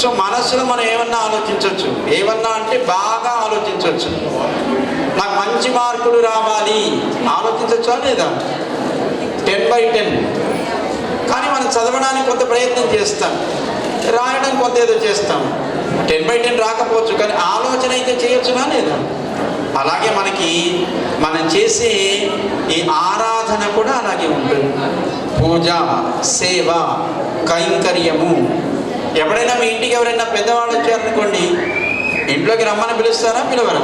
సో మనస్సులో మనం ఏమన్నా ఆలోచించవచ్చు, ఏమన్నా అంటే బాగా ఆలోచించవచ్చు. నాకు మంచి మార్కులు రావాలి ఆలోచించవచ్చా లేదా? 10/10. కానీ మనం చదవడానికి కొంత ప్రయత్నం చేస్తాం, రాయడం కొంత ఏదో చేస్తాం. 10/10 రాకపోవచ్చు, కానీ ఆలోచన అయితే చేయొచ్చునా లేదా? అలాగే మనకి మనం చేసే ఈ ఆరాధన కూడా అలాగే ఉంటుంది. పూజ, సేవ, కైంకర్యము. ఎప్పుడైనా మీ ఇంటికి ఎవరైనా పెద్దవాళ్ళు వచ్చారనుకోండి, ఇంట్లోకి రమ్మని పిలుస్తారా? పిలవరా?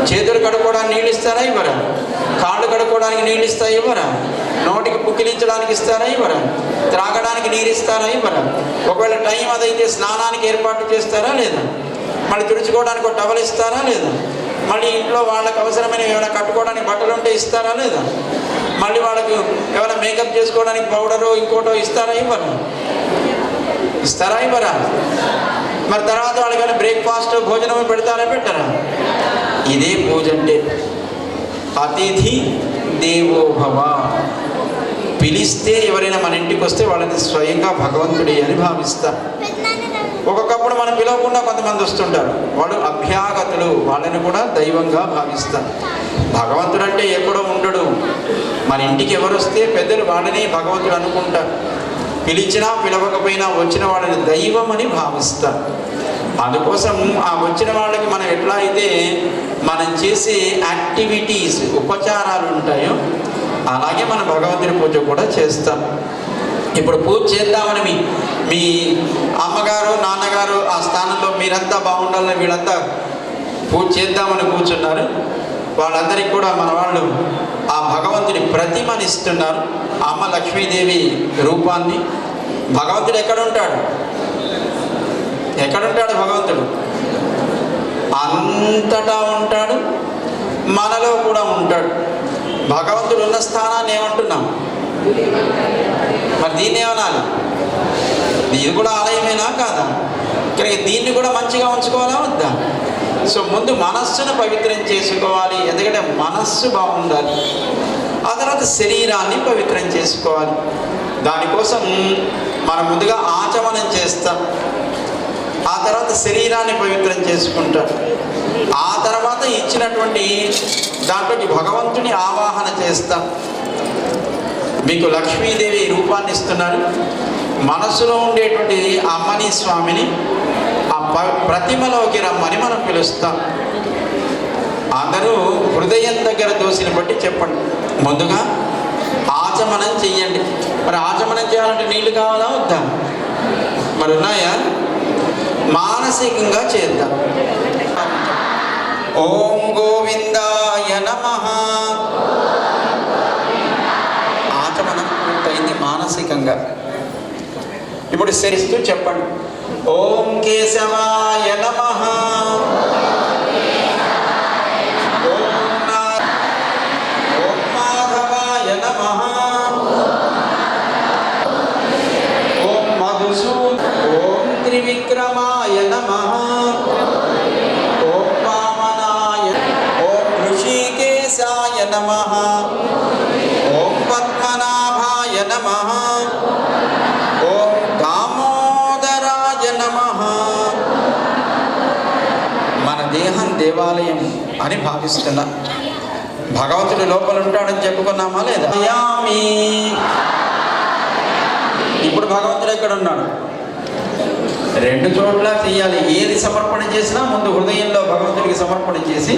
చేతులు కడుక్కోవడానికి నీళ్ళు ఇస్తారా? ఇవ్వరా? కాళ్ళు కడుక్కోవడానికి నీళ్ళు ఇస్తారా? ఇవ్వరా? నోటికి పుక్కిలించడానికి ఇస్తారా? ఇవ్వరా? త్రాగడానికి నీరు ఇస్తారా? ఇవ్వరా? ఒకవేళ టైం అదైతే స్నానానికి ఏర్పాటు చేస్తారా లేదా? మళ్ళీ తుడుచుకోవడానికి ఒక టవల్ ఇస్తారా లేదా? మళ్ళీ ఇంట్లో వాళ్ళకి అవసరమైన ఏమైనా కట్టుకోవడానికి బట్టలు ఉంటే ఇస్తారా లేదా? మళ్ళీ వాళ్ళకి ఏమైనా మేకప్ చేసుకోవడానికి పౌడరు ఇంకోటో ఇస్తారా? ఇవ్వరా? ఇస్తారా? ఇవ్వరా? మరి తర్వాత వాళ్ళకి ఏమైనా బ్రేక్ఫాస్ట్ భోజనం పెడతారా? పెట్టరా? ఇదే పూజ అంటే. అతిథి దేవో భవ. పిలిస్తే ఎవరైనా మన ఇంటికి వస్తే వాళ్ళని స్వయంగా భగవంతుడి అని భావిస్తారు. ఒక్కొక్కప్పుడు మనం పిలవకుండా కొంతమంది వస్తుంటారు, వాళ్ళు అభ్యాగతులు, వాళ్ళని కూడా దైవంగా భావిస్తారు. భగవంతుడు అంటే ఎక్కడో ఉండడు. మన ఇంటికి ఎవరు వస్తే పెద్దలు వాళ్ళని భగవంతుడు అనుకుంటారు. పిలిచినా పిలవకపోయినా వచ్చిన వాళ్ళని దైవం అని భావిస్తారు. అందుకోసం ఆ వచ్చిన వాళ్ళకి మనం ఎట్లా అయితే మనం చేసే యాక్టివిటీస్, ఉపచారాలు ఉంటాయో అలాగే మన భగవంతుడి పూజ కూడా చేస్తాం. ఇప్పుడు పూజ చేద్దామని మీ అమ్మగారు, నాన్నగారు ఆ స్థానంలో మీరంతా బాగుండాలని వీళ్ళంతా పూజ చేద్దామని కూర్చున్నారు. వాళ్ళందరికీ కూడా మన వాళ్ళు ఆ భగవంతుడి ప్రతిమని ఇస్తున్నారు. అమ్మ లక్ష్మీదేవి రూపాన్ని. భగవంతుడు ఎక్కడుంటాడు? ఎక్కడుంటాడు భగవంతుడు? అంతటా ఉంటాడు, మనలో కూడా ఉంటాడు. భగవంతుడు ఉన్న స్థానాన్ని ఏమంటున్నాం? మరి దీన్ని ఏమనాలి? ఇది కూడా ఆలయమేనా కాదా? కానీ దీన్ని కూడా మంచిగా ఉంచుకోవాలా వద్దా? సో ముందు మనస్సును పవిత్రం చేసుకోవాలి, ఎందుకంటే మనస్సు బాగుండాలి. ఆ తర్వాత శరీరాన్ని పవిత్రం చేసుకోవాలి. దానికోసం మనం ముందుగా ఆచమనం చేస్తాం, ఆ తర్వాత శరీరాన్ని పవిత్రం చేసుకుంటాం, ఆ తర్వాత ఇచ్చినటువంటి దాంట్లోకి భగవంతుని ఆవాహన చేస్తాం. మీకు లక్ష్మీదేవి రూపాన్ని ఇస్తున్నారు. మనసులో ఉండేటువంటి అమ్మని, స్వామిని ఆ ప్రతిమలోకి రమ్మని మనం పిలుస్తాం. అందరూ హృదయం దగ్గర దోసిని బట్టి చెప్పండి. ముందుగా ఆచమనం చెయ్యండి. మరి ఆచమనం చేయాలంటే నీళ్లు కావాలా వద్దా? మరి ఉన్నాయా? మానసికంగా చేద్దాం. ఓం గోవిందాయ నమః. ఆచమనం పూర్తయింది మానసికంగా. ఇప్పుడు శరిస్తూ చెప్పండి. ఓం కేశవాయ నమః. ఓం మాధవాయ నమః. ఓం మధుసూదన. ఓం త్రివిక్రమాయ నమః. ఓం వామనాయ. ఓం ఋషికేశాయ నమః. ఓం పద్మనాభాయ నమః. ఓం దామోదరాయ నమః. మన దేహం దేవాలయం అని భావిస్తున్నా. భగవంతుడు లోపల ఉంటాడని చెప్పుకున్నామా లేదా? ఇప్పుడు భగవంతుడు ఎక్కడ ఉన్నాడు? రెండు చోట్ల చెయ్యాలి. ఏది సమర్పణ చేసినా ముందు హృదయంలో భగవంతుడికి సమర్పణ చేసి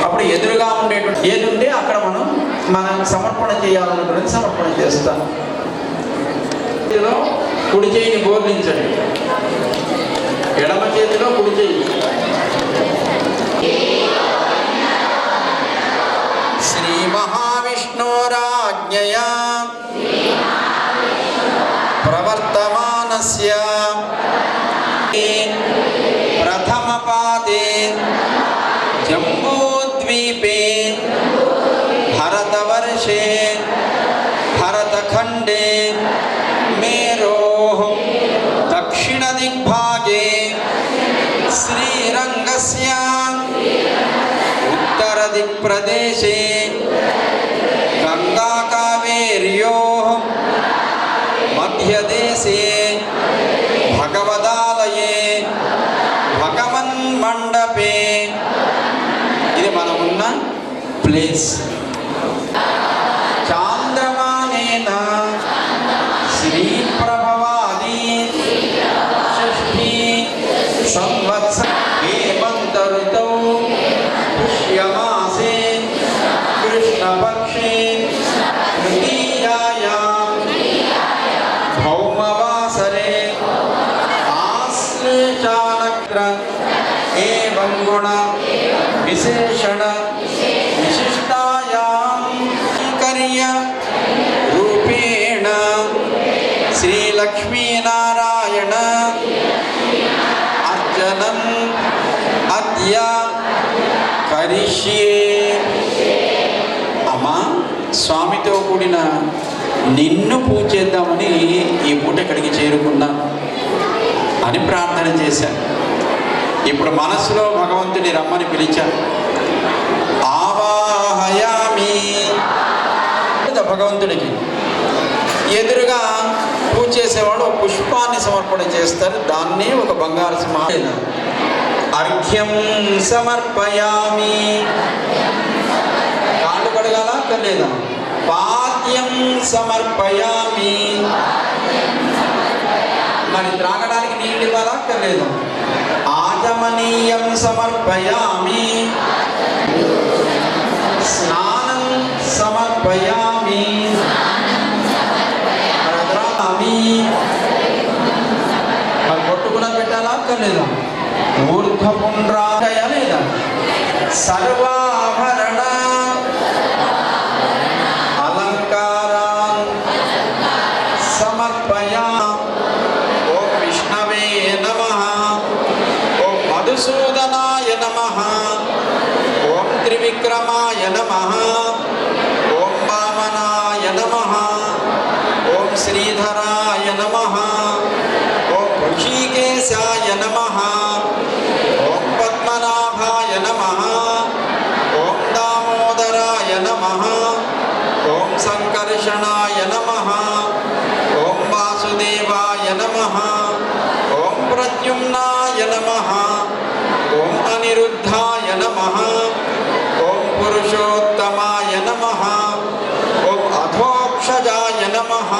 అప్పుడు ఎదురుగా ఉండేటువంటి ఏది ఉంటే అక్కడ మనం మనం సమర్పణ చేయాలనుకున్నది సమర్పణ చేస్తాం. చేతిలో కుడి చేయిని బోర్లించండి, ఎడమ చేతిలో కుడి చేయి. శ్రీ మహావిష్ణోరాజ్ఞయా ప్రవర్తమానస్య ప్రథమ పాదే జంబూద్వీపే భరతవర్షే భరతఖండే మేరోః దక్షిణ దిగ్భాగే శ్రీరంగస్య ఉత్తర దిక్ప్రదేశే గంగా కావేర్యోః మధ్యదేశే భగవదాలయే భగవన్ మండపే. ఇది మనమున్న ప్లేస్. చాంద్రమానేన శ్రీ ప్రభవాది షష్ఠీ సంవత్సర హేమంత ఋతౌ పుష్యమాసే కృష్ణపక్షే తృతీయాయాం భౌమవాసరే ఆశ్లేషానక్ర ఏవం గుణ విశేషణ విశిష్టాయాం కర్య రూపేణ శ్రీలక్ష్మీనారాయణ అర్చనం అద్య కరిష్యే. అమ్మా, స్వామితో కూడిన నిన్ను పూజ చేద్దామని ఈ పూట ఇక్కడికి చేరుకున్నా అని ప్రార్థన చేశాను. ఇప్పుడు మనసులో భగవంతుని రమ్మని పిలిచాను. ఆవాహయామి. భగవంతుడికి ఎదురుగా పూజ చేసేవాడు ఒక పుష్పాన్ని సమర్పణ చేస్తారు, దాన్ని ఒక బంగారు సింహం. అర్ఘ్యం సమర్పయామి. కాళ్ళు కడగాలా అక్కర్లేదా? పాద్యం సమర్పయామి. మరి త్రాగడానికి నీళ్ళు ఇవ్వాలా అక్కర్లేదా? ఆచమనీయం సమర్పయామి. స్నానం సమర్పయామి. మరి కొట్టుకున్న పెట్టాలా అక్కర్లేదా? ఊర్ధ్వపుండ్రాయ లేదా? సర్వాభరణ అలంకారాన్ సమర్పయా. ఓం విష్ణవే నమః. ఓం మధుసూదనాయ నమః. ఓం త్రివిక్రమాయ నమః. ఓం వామనాయ నమః. ఓం శ్రీధరాయ నమః. ఓం ఋషికేశాయ నమః. ఓం పద్మనాభాయ నమః. ఓం దామోదరాయ నమః. ఓం సంకర్షణాయ నమః. ఓం వాసుదేవాయ నమః. ఓం ప్రద్యుమ్నాయ నమః. ఓం అనిరుద్ధాయ నమః. ఓం పురుషోత్తమాయ నమః. ఓం అధోక్షజాయ నమః.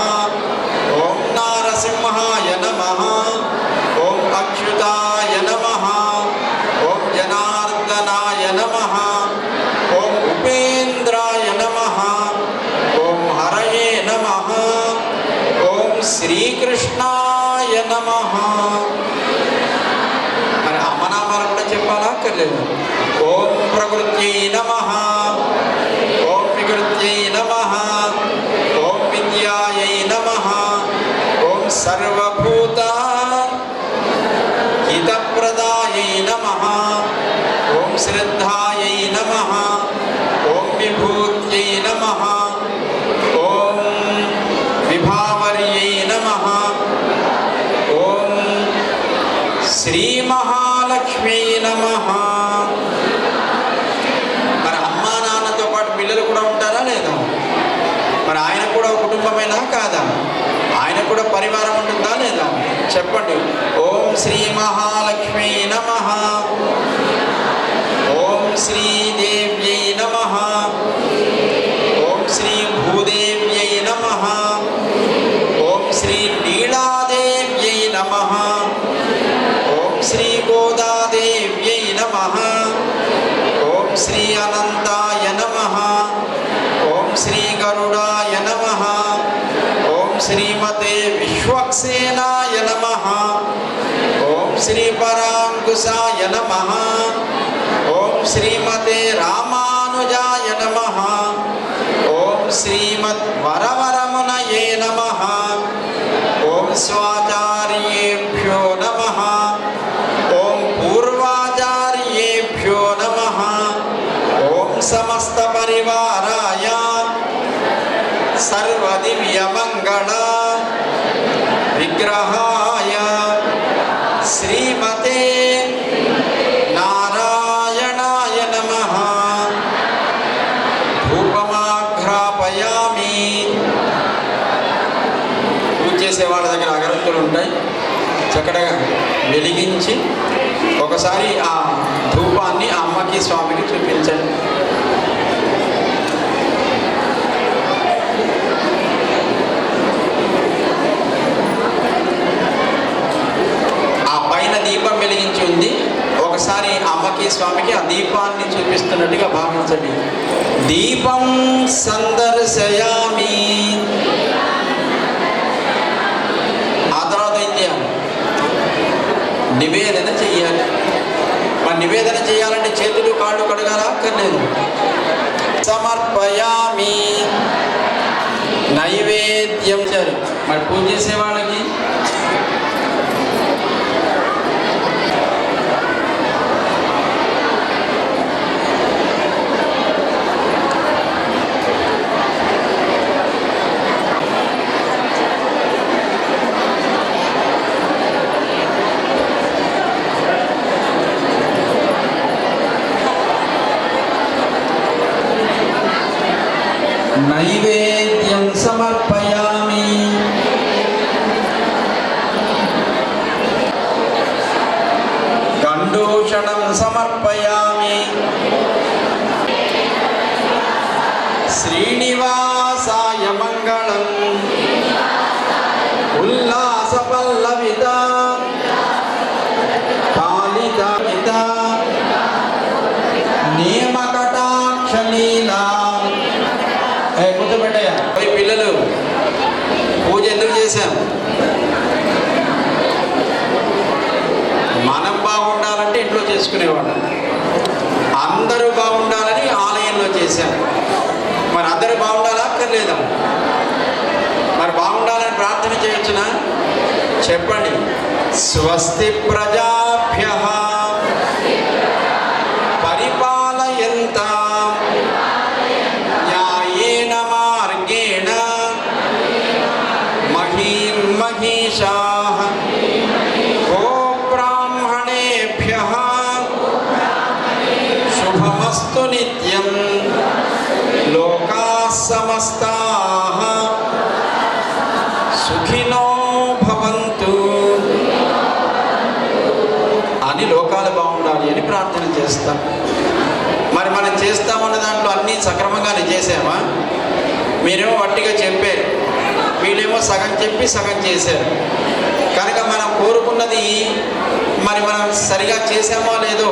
ఓం నారసింహాయ నమః. ఓం అచ్యుతాయ నమః. ఓం జనార్దనాయ నమః. ఓం ఉపేంద్రాయ నమః. ఓం హరయే నమః. ఓం శ్రీకృష్ణాయ నమః. మరి అమ్మనామాలు కూడా చెప్పాలా అక్కర్లేదు? ఓం ప్రకృత్యై నమః. ఓం వికృత్యై నమః. ఓం విద్యాయై నమః. ఓం సర్వభూత హితప్రదాయై నమః. ఓం శ్రద్ధాయై నమః. ఓం విభూత్యై నమః. ఓం విభావర్యై నమః. ఓం శ్రీ మహాలక్ష్మీ నమః. మరి అమ్మా నాన్నతో పాటు పిల్లలు కూడా ఉంటారా లేదా? మరి ఆయన కూడా కుటుంబమేనా కాదా? ఆయన కూడా పరివారం ఉంటుందా లేదా? చెప్పండి. ఓం శ్రీ మహాలక్ష్మీ నమః. ఓం శ్రీదేవ్యై నమః. ఓం శ్రీ భూదేవ్యై నమః. ఓం శ్రీ నీలాదేవ్యై నమః. ఓం శ్రీ గోదాదేవ్యై నమః. ఓం శ్రీ అనంతాయ నమః. ఓం విశ్వక్సేనాయ నమః. ఓం శ్రీ పరాంకుశాయ నమః. ఓం శ్రీమతే రామానుజాయ నమః. ఓం శ్రీమద్ వరవరమునయే నమః. ఓం స్వాచార్యేభ్యో నమః. ఓం పూర్వాచార్యేభ్యో నమః. ఓం సమస్త పరివారాయ సర్వదివ్యమంగళ విగ్రహాయ శ్రీమతే నారాయణాయ నమః. ధూపమాఘ్రాపయామి. పూజ చేసే వాళ్ళ దగ్గర అగరత్తులు ఉంటాయి, చక్కగా వెలిగించి ఒకసారి ఆ ధూపాన్ని అమ్మకి స్వామికి చూపించండి. దీపం వెలిగించి ఉంది, ఒకసారి అమ్మకి స్వామికి ఆ దీపాన్ని చూపిస్తున్నట్టుగా భావించండి. దీపం సందర్శయామి. ఆ తర్వాత ఏం చేయాలి? నివేదన చెయ్యాలి. మరి నివేదన చేయాలంటే చేతులు కాళ్ళు కడగాలా? అక్కర్లేదు. సమర్పయామి. నైవేద్యం చేయాలి. మరి పూజ చేసే వాళ్ళకి నైవేద్యం సమర్పయామి. గండూషణం సమర్పయామి. శ్రీనివాసాయ మంగళం. ఉల్లాస పల్లవిత పాలిత నియమకటాక్ష లీలా. కూర్చోబెట్టయ్యా. పిల్లలు పూజ ఎందుకు చేశాం? మనం బాగుండాలంటే ఇంట్లో చేసుకునేవాడు, అందరూ బాగుండాలని ఆలయంలో చేశాం. మరి అందరూ బాగుండాలా? అక్కర్లేదా? మరి బాగుండాలని ప్రార్థన చేయొచ్చునా? చెప్పండి. స్వస్తి ప్రజాభ్యః పరిపాలయంతాం న్యాయేన మార్గేణ మహీం మహిషాః గోబ్రాహ్మణేభ్యః శుభమస్తు నిత్యం. లోకాః సమస్తాః సుఖినో భవంతు అని లోకాలు బాగుండాలి అని ప్రార్థన చేస్తాం. మరి మనం చేస్తామన్న దాంట్లో అన్నీ సక్రమంగానే చేసామా? మీరేమో వట్టిగా చెప్పారు, వీళ్ళేమో సగం చెప్పి సగం చేశారు. కనుక మనం కోరుకున్నది మరి మనం సరిగా చేసామో లేదో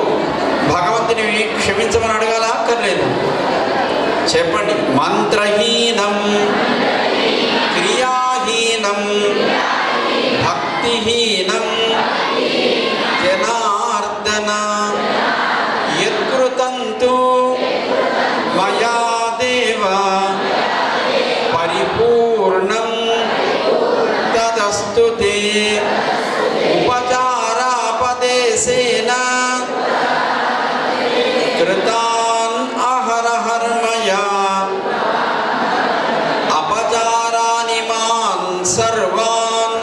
భగవంతుని క్షమించమని అడగాలా? అక్కర్లేదు. చెప్పండి. మంత్రహీనం క్రియాహీనం భక్తిహీనం జనార్దన యత్కృతంతు మయా దేవ పరిపూర్ణం తదస్తు తే. ఉపచారాపదేశేన కృతాన్ అహరహర్మయా అపచారాని మాన్ సర్వాన్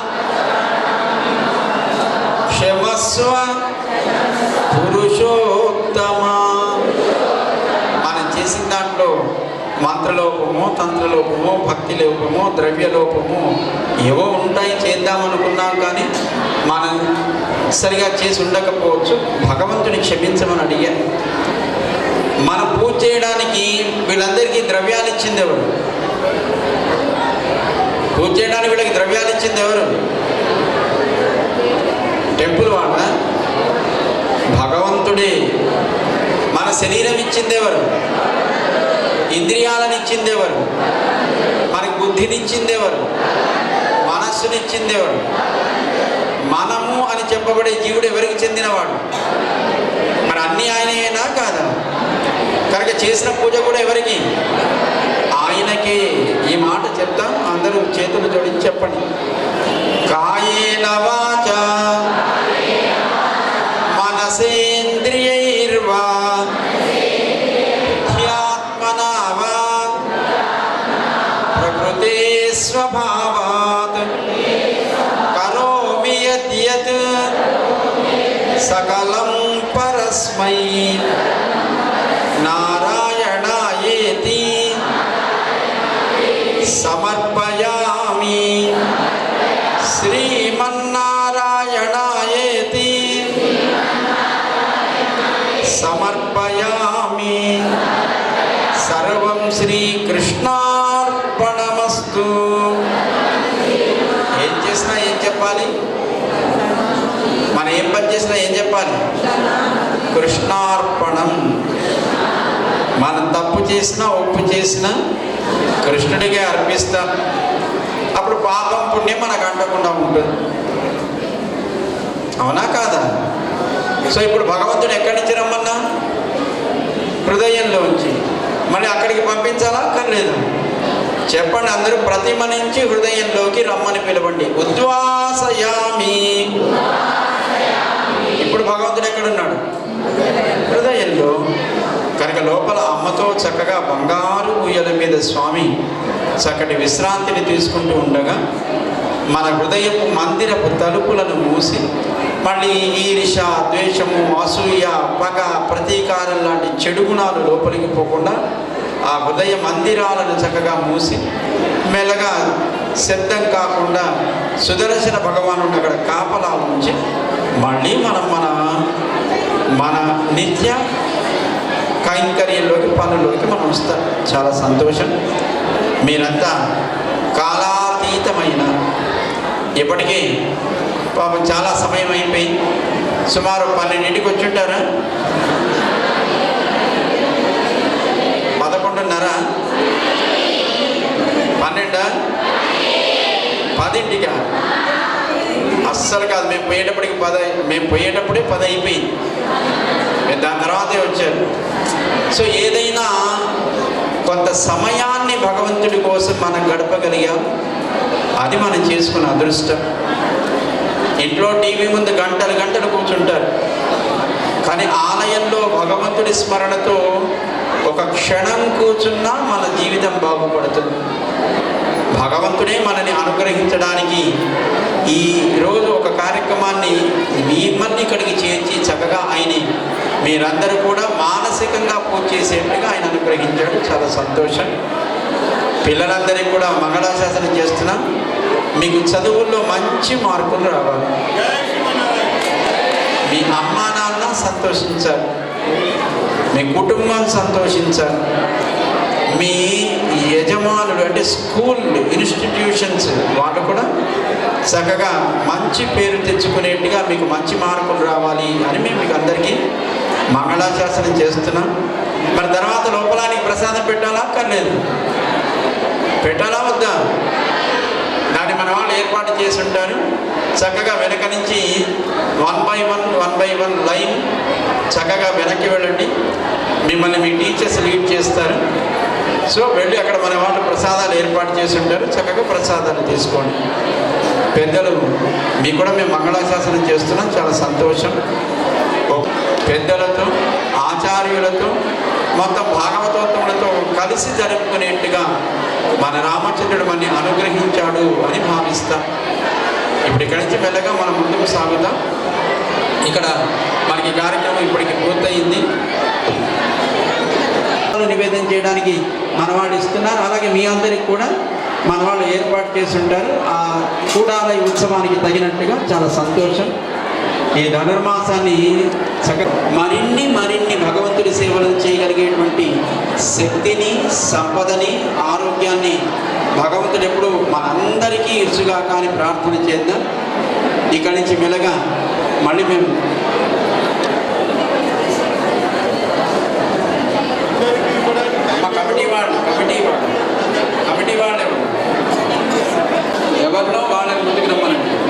క్షమస్వ పురుషోత్తమా. మనం చేసిన దాంట్లో మంత్రలోపమో తంత్రలోపమో భక్తి లోపమో ద్రవ్యలోపమో ఏవో ఉంటాయి, చేద్దామనుకున్నాం. కానీ మనం సరిగా చేసి ఉండకపోవచ్చు. భగవంతుని క్షమించమని అడిగారు. మనం పూజ చేయడానికి వీళ్ళందరికీ ద్రవ్యాలు ఇచ్చింది ఎవరు? పూజ చేయడానికి వీళ్ళకి ద్రవ్యాలు ఇచ్చింది ఎవరు? టెంపుల్ వాళ్ళ? భగవంతుడే. మన శరీరం ఇచ్చింది ఎవరు? ఇంద్రియాలను ఇచ్చింది ఎవరు? మనకు బుద్ధిని ఇచ్చింది ఎవరు? మనస్సు మనస్సునిచ్చింది ఎవరు? మనము అని చెప్పబడే జీవుడు ఎవరికి చెందినవాడు? మరి అన్నీ ఆయనయేనా కాదా? కనుక చేసిన పూజ కూడా ఎవరికి? ఆయనకే. ఈ మాట చెప్తాం, అందరూ చేతులు జోడించి చెప్పండి. కాయేన వాచా మనసేంద్రియైర్వా బుద్ధ్యాత్మనా వా ప్రకృతే స్వభావాత్ కరోమి యద్యత్ సకలం పరస్మై నారాయణాయేతి సమర్పయామి. శ్రీమన్నారాయణాయేతి సమర్పయామి. సర్వం శ్రీకృష్ణార్పణమస్తు. ఏం చేసినా ఏం చెప్పాలి? మనం ఏం పని చేసినా ఏం చెప్పాలి? కృష్ణార్పణం. మనం తప్పు చేసినా ఒప్పు చేసినా కృష్ణుడికే అర్పిస్తాం. అప్పుడు పాపం పుణ్యం మనకు అంటకుండా ఉంటుంది. అవునా కాదా? సో ఇప్పుడు భగవంతుడు ఎక్కడి నుంచి రమ్మన్నా? హృదయంలోంచి. మళ్ళీ అక్కడికి పంపించాలా అక్కర్లేదు? చెప్పండి అందరూ, ప్రతిమ నుంచి హృదయంలోకి రమ్మని పిలవండి. ఉద్వాసయామి. ఇప్పుడు భగవంతుడు ఎక్కడున్నాడు? హృదయంలో. కనుక లోపల అమ్మతో చక్కగా బంగారు ఉయ్యల మీద స్వామి చక్కటి విశ్రాంతిని తీసుకుంటూ ఉండగా మన హృదయపు మందిరపు తలుపులను మూసి మళ్ళీ ఈర్ష, ద్వేషము, అసూయ, పగ, ప్రతీకారం లాంటి చెడు గుణాలు లోపలికి పోకుండా ఆ హృదయ మందిరాలను చక్కగా మూసి మెల్లగా శబ్దం కాకుండా సుదర్శన భగవానుడు అక్కడ కాపలా ఉంచి మళ్ళీ మనం మన నిత్య కైంకర్యంలోకి, పనుల్లోకి మనం వస్తాం. చాలా సంతోషం. మీరంతా కాలాతీతమైన, ఇప్పటికీ పాపం చాలా సమయం అయిపోయి సుమారు 12ంటికి వచ్చి ఉంటారా? 11:30, 12, 10ంటికా? అస్సలు కాదు. మేము పోయేటప్పుడే 10 అయిపోయింది. దాని తర్వాతే వచ్చారు. సో ఏదైనా కొంత సమయాన్ని భగవంతుడి కోసం మనం గడపగలిగాం, అది మనం చేసుకున్న అదృష్టం. ఇంట్లో టీవీ ముందు గంటలు గంటలు కూర్చుంటారు, కానీ ఆలయంలో భగవంతుడి స్మరణతో ఒక క్షణం కూర్చున్నా మన జీవితం బాగుపడుతుంది. భగవంతుడే మనని అనుగ్రహించడానికి ఈ రోజు ఒక కార్యక్రమాన్ని మిమ్మల్ని ఇక్కడికి చేర్చి చక్కగా ఆయన మీరందరూ కూడా మానసికంగా పూజ చేసేట్టుగా ఆయన అనుగ్రహించాడు. చాలా సంతోషం. పిల్లలందరికీ కూడా మంగళాశాసనం చేస్తున్నాం. మీకు చదువుల్లో మంచి మార్కులు రావాలి. మీ అమ్మా నాన్న సంతోషించాలి, మీ కుటుంబం సంతోషించాలి, మీ యజమానులు అంటే స్కూల్, ఇన్స్టిట్యూషన్స్ వాళ్ళు కూడా చక్కగా మంచి పేరు తెచ్చుకునేట్టుగా మీకు మంచి మార్కులు రావాలి అని మేము మీకు అందరికీ మంగళాశాసనం చేస్తున్నాం. మరి తర్వాత లోపలానికి ప్రసాదం పెట్టాలా అక్కర్లేదు? పెట్టాలా వద్దా? దాన్ని మన వాళ్ళు ఏర్పాటు చేసి ఉంటారు. చక్కగా వెనక నుంచి 1 by 1 లైన్ చక్కగా వెనక్కి వెళ్ళండి. మిమ్మల్ని మీ టీచర్స్ లీడ్ చేస్తారు. సో వెళ్ళి అక్కడ మన వాళ్ళు ప్రసాదాలు ఏర్పాటు చేసి ఉంటారు. చక్కగా ప్రసాదాలు తీసుకోండి. పెద్దలు మీకు కూడా మేము మంగళాశాసనం చేస్తున్నాం. చాలా సంతోషం. పెద్దలతో, ఆచార్యులతో, మొత్తం భాగవతోత్తములతో కలిసి జరుపుకునేట్టుగా మన రామచంద్రుడు మనని అనుగ్రహించాడు అని భావిస్తాం. ఇప్పుడు ఇక్కడి నుంచి మెల్లగా మనం ముందుకు సాగుతాం. ఇక్కడ మనకి కార్యక్రమం ఇప్పటికి పూర్తయింది. నివేదన చేయడానికి మనవాళ్ళు ఇస్తున్నారు. అలాగే మీ అందరికి కూడా మనవాళ్ళు ఏర్పాటు చేసి ఉంటారు. ఆ కూడాలయ ఉత్సవానికి తగినట్టుగా చాలా సంతోషం. ఈ ధనుర్మాసాన్ని మరిన్ని భగవంతుడి సేవలు చేయగలిగేటువంటి శక్తిని, సంపదని, ఆరోగ్యాన్ని భగవంతుడు ఎప్పుడు మనందరికీ ఇచ్చుగా కానీ ప్రార్థన చేద్దాం. ఇక్కడి నుంచి మెల్లగా మళ్ళీ మేము మా కమిటీ వాళ్ళు ఎవరిలో వాళ్ళని ముందుకు రమ్మనండి.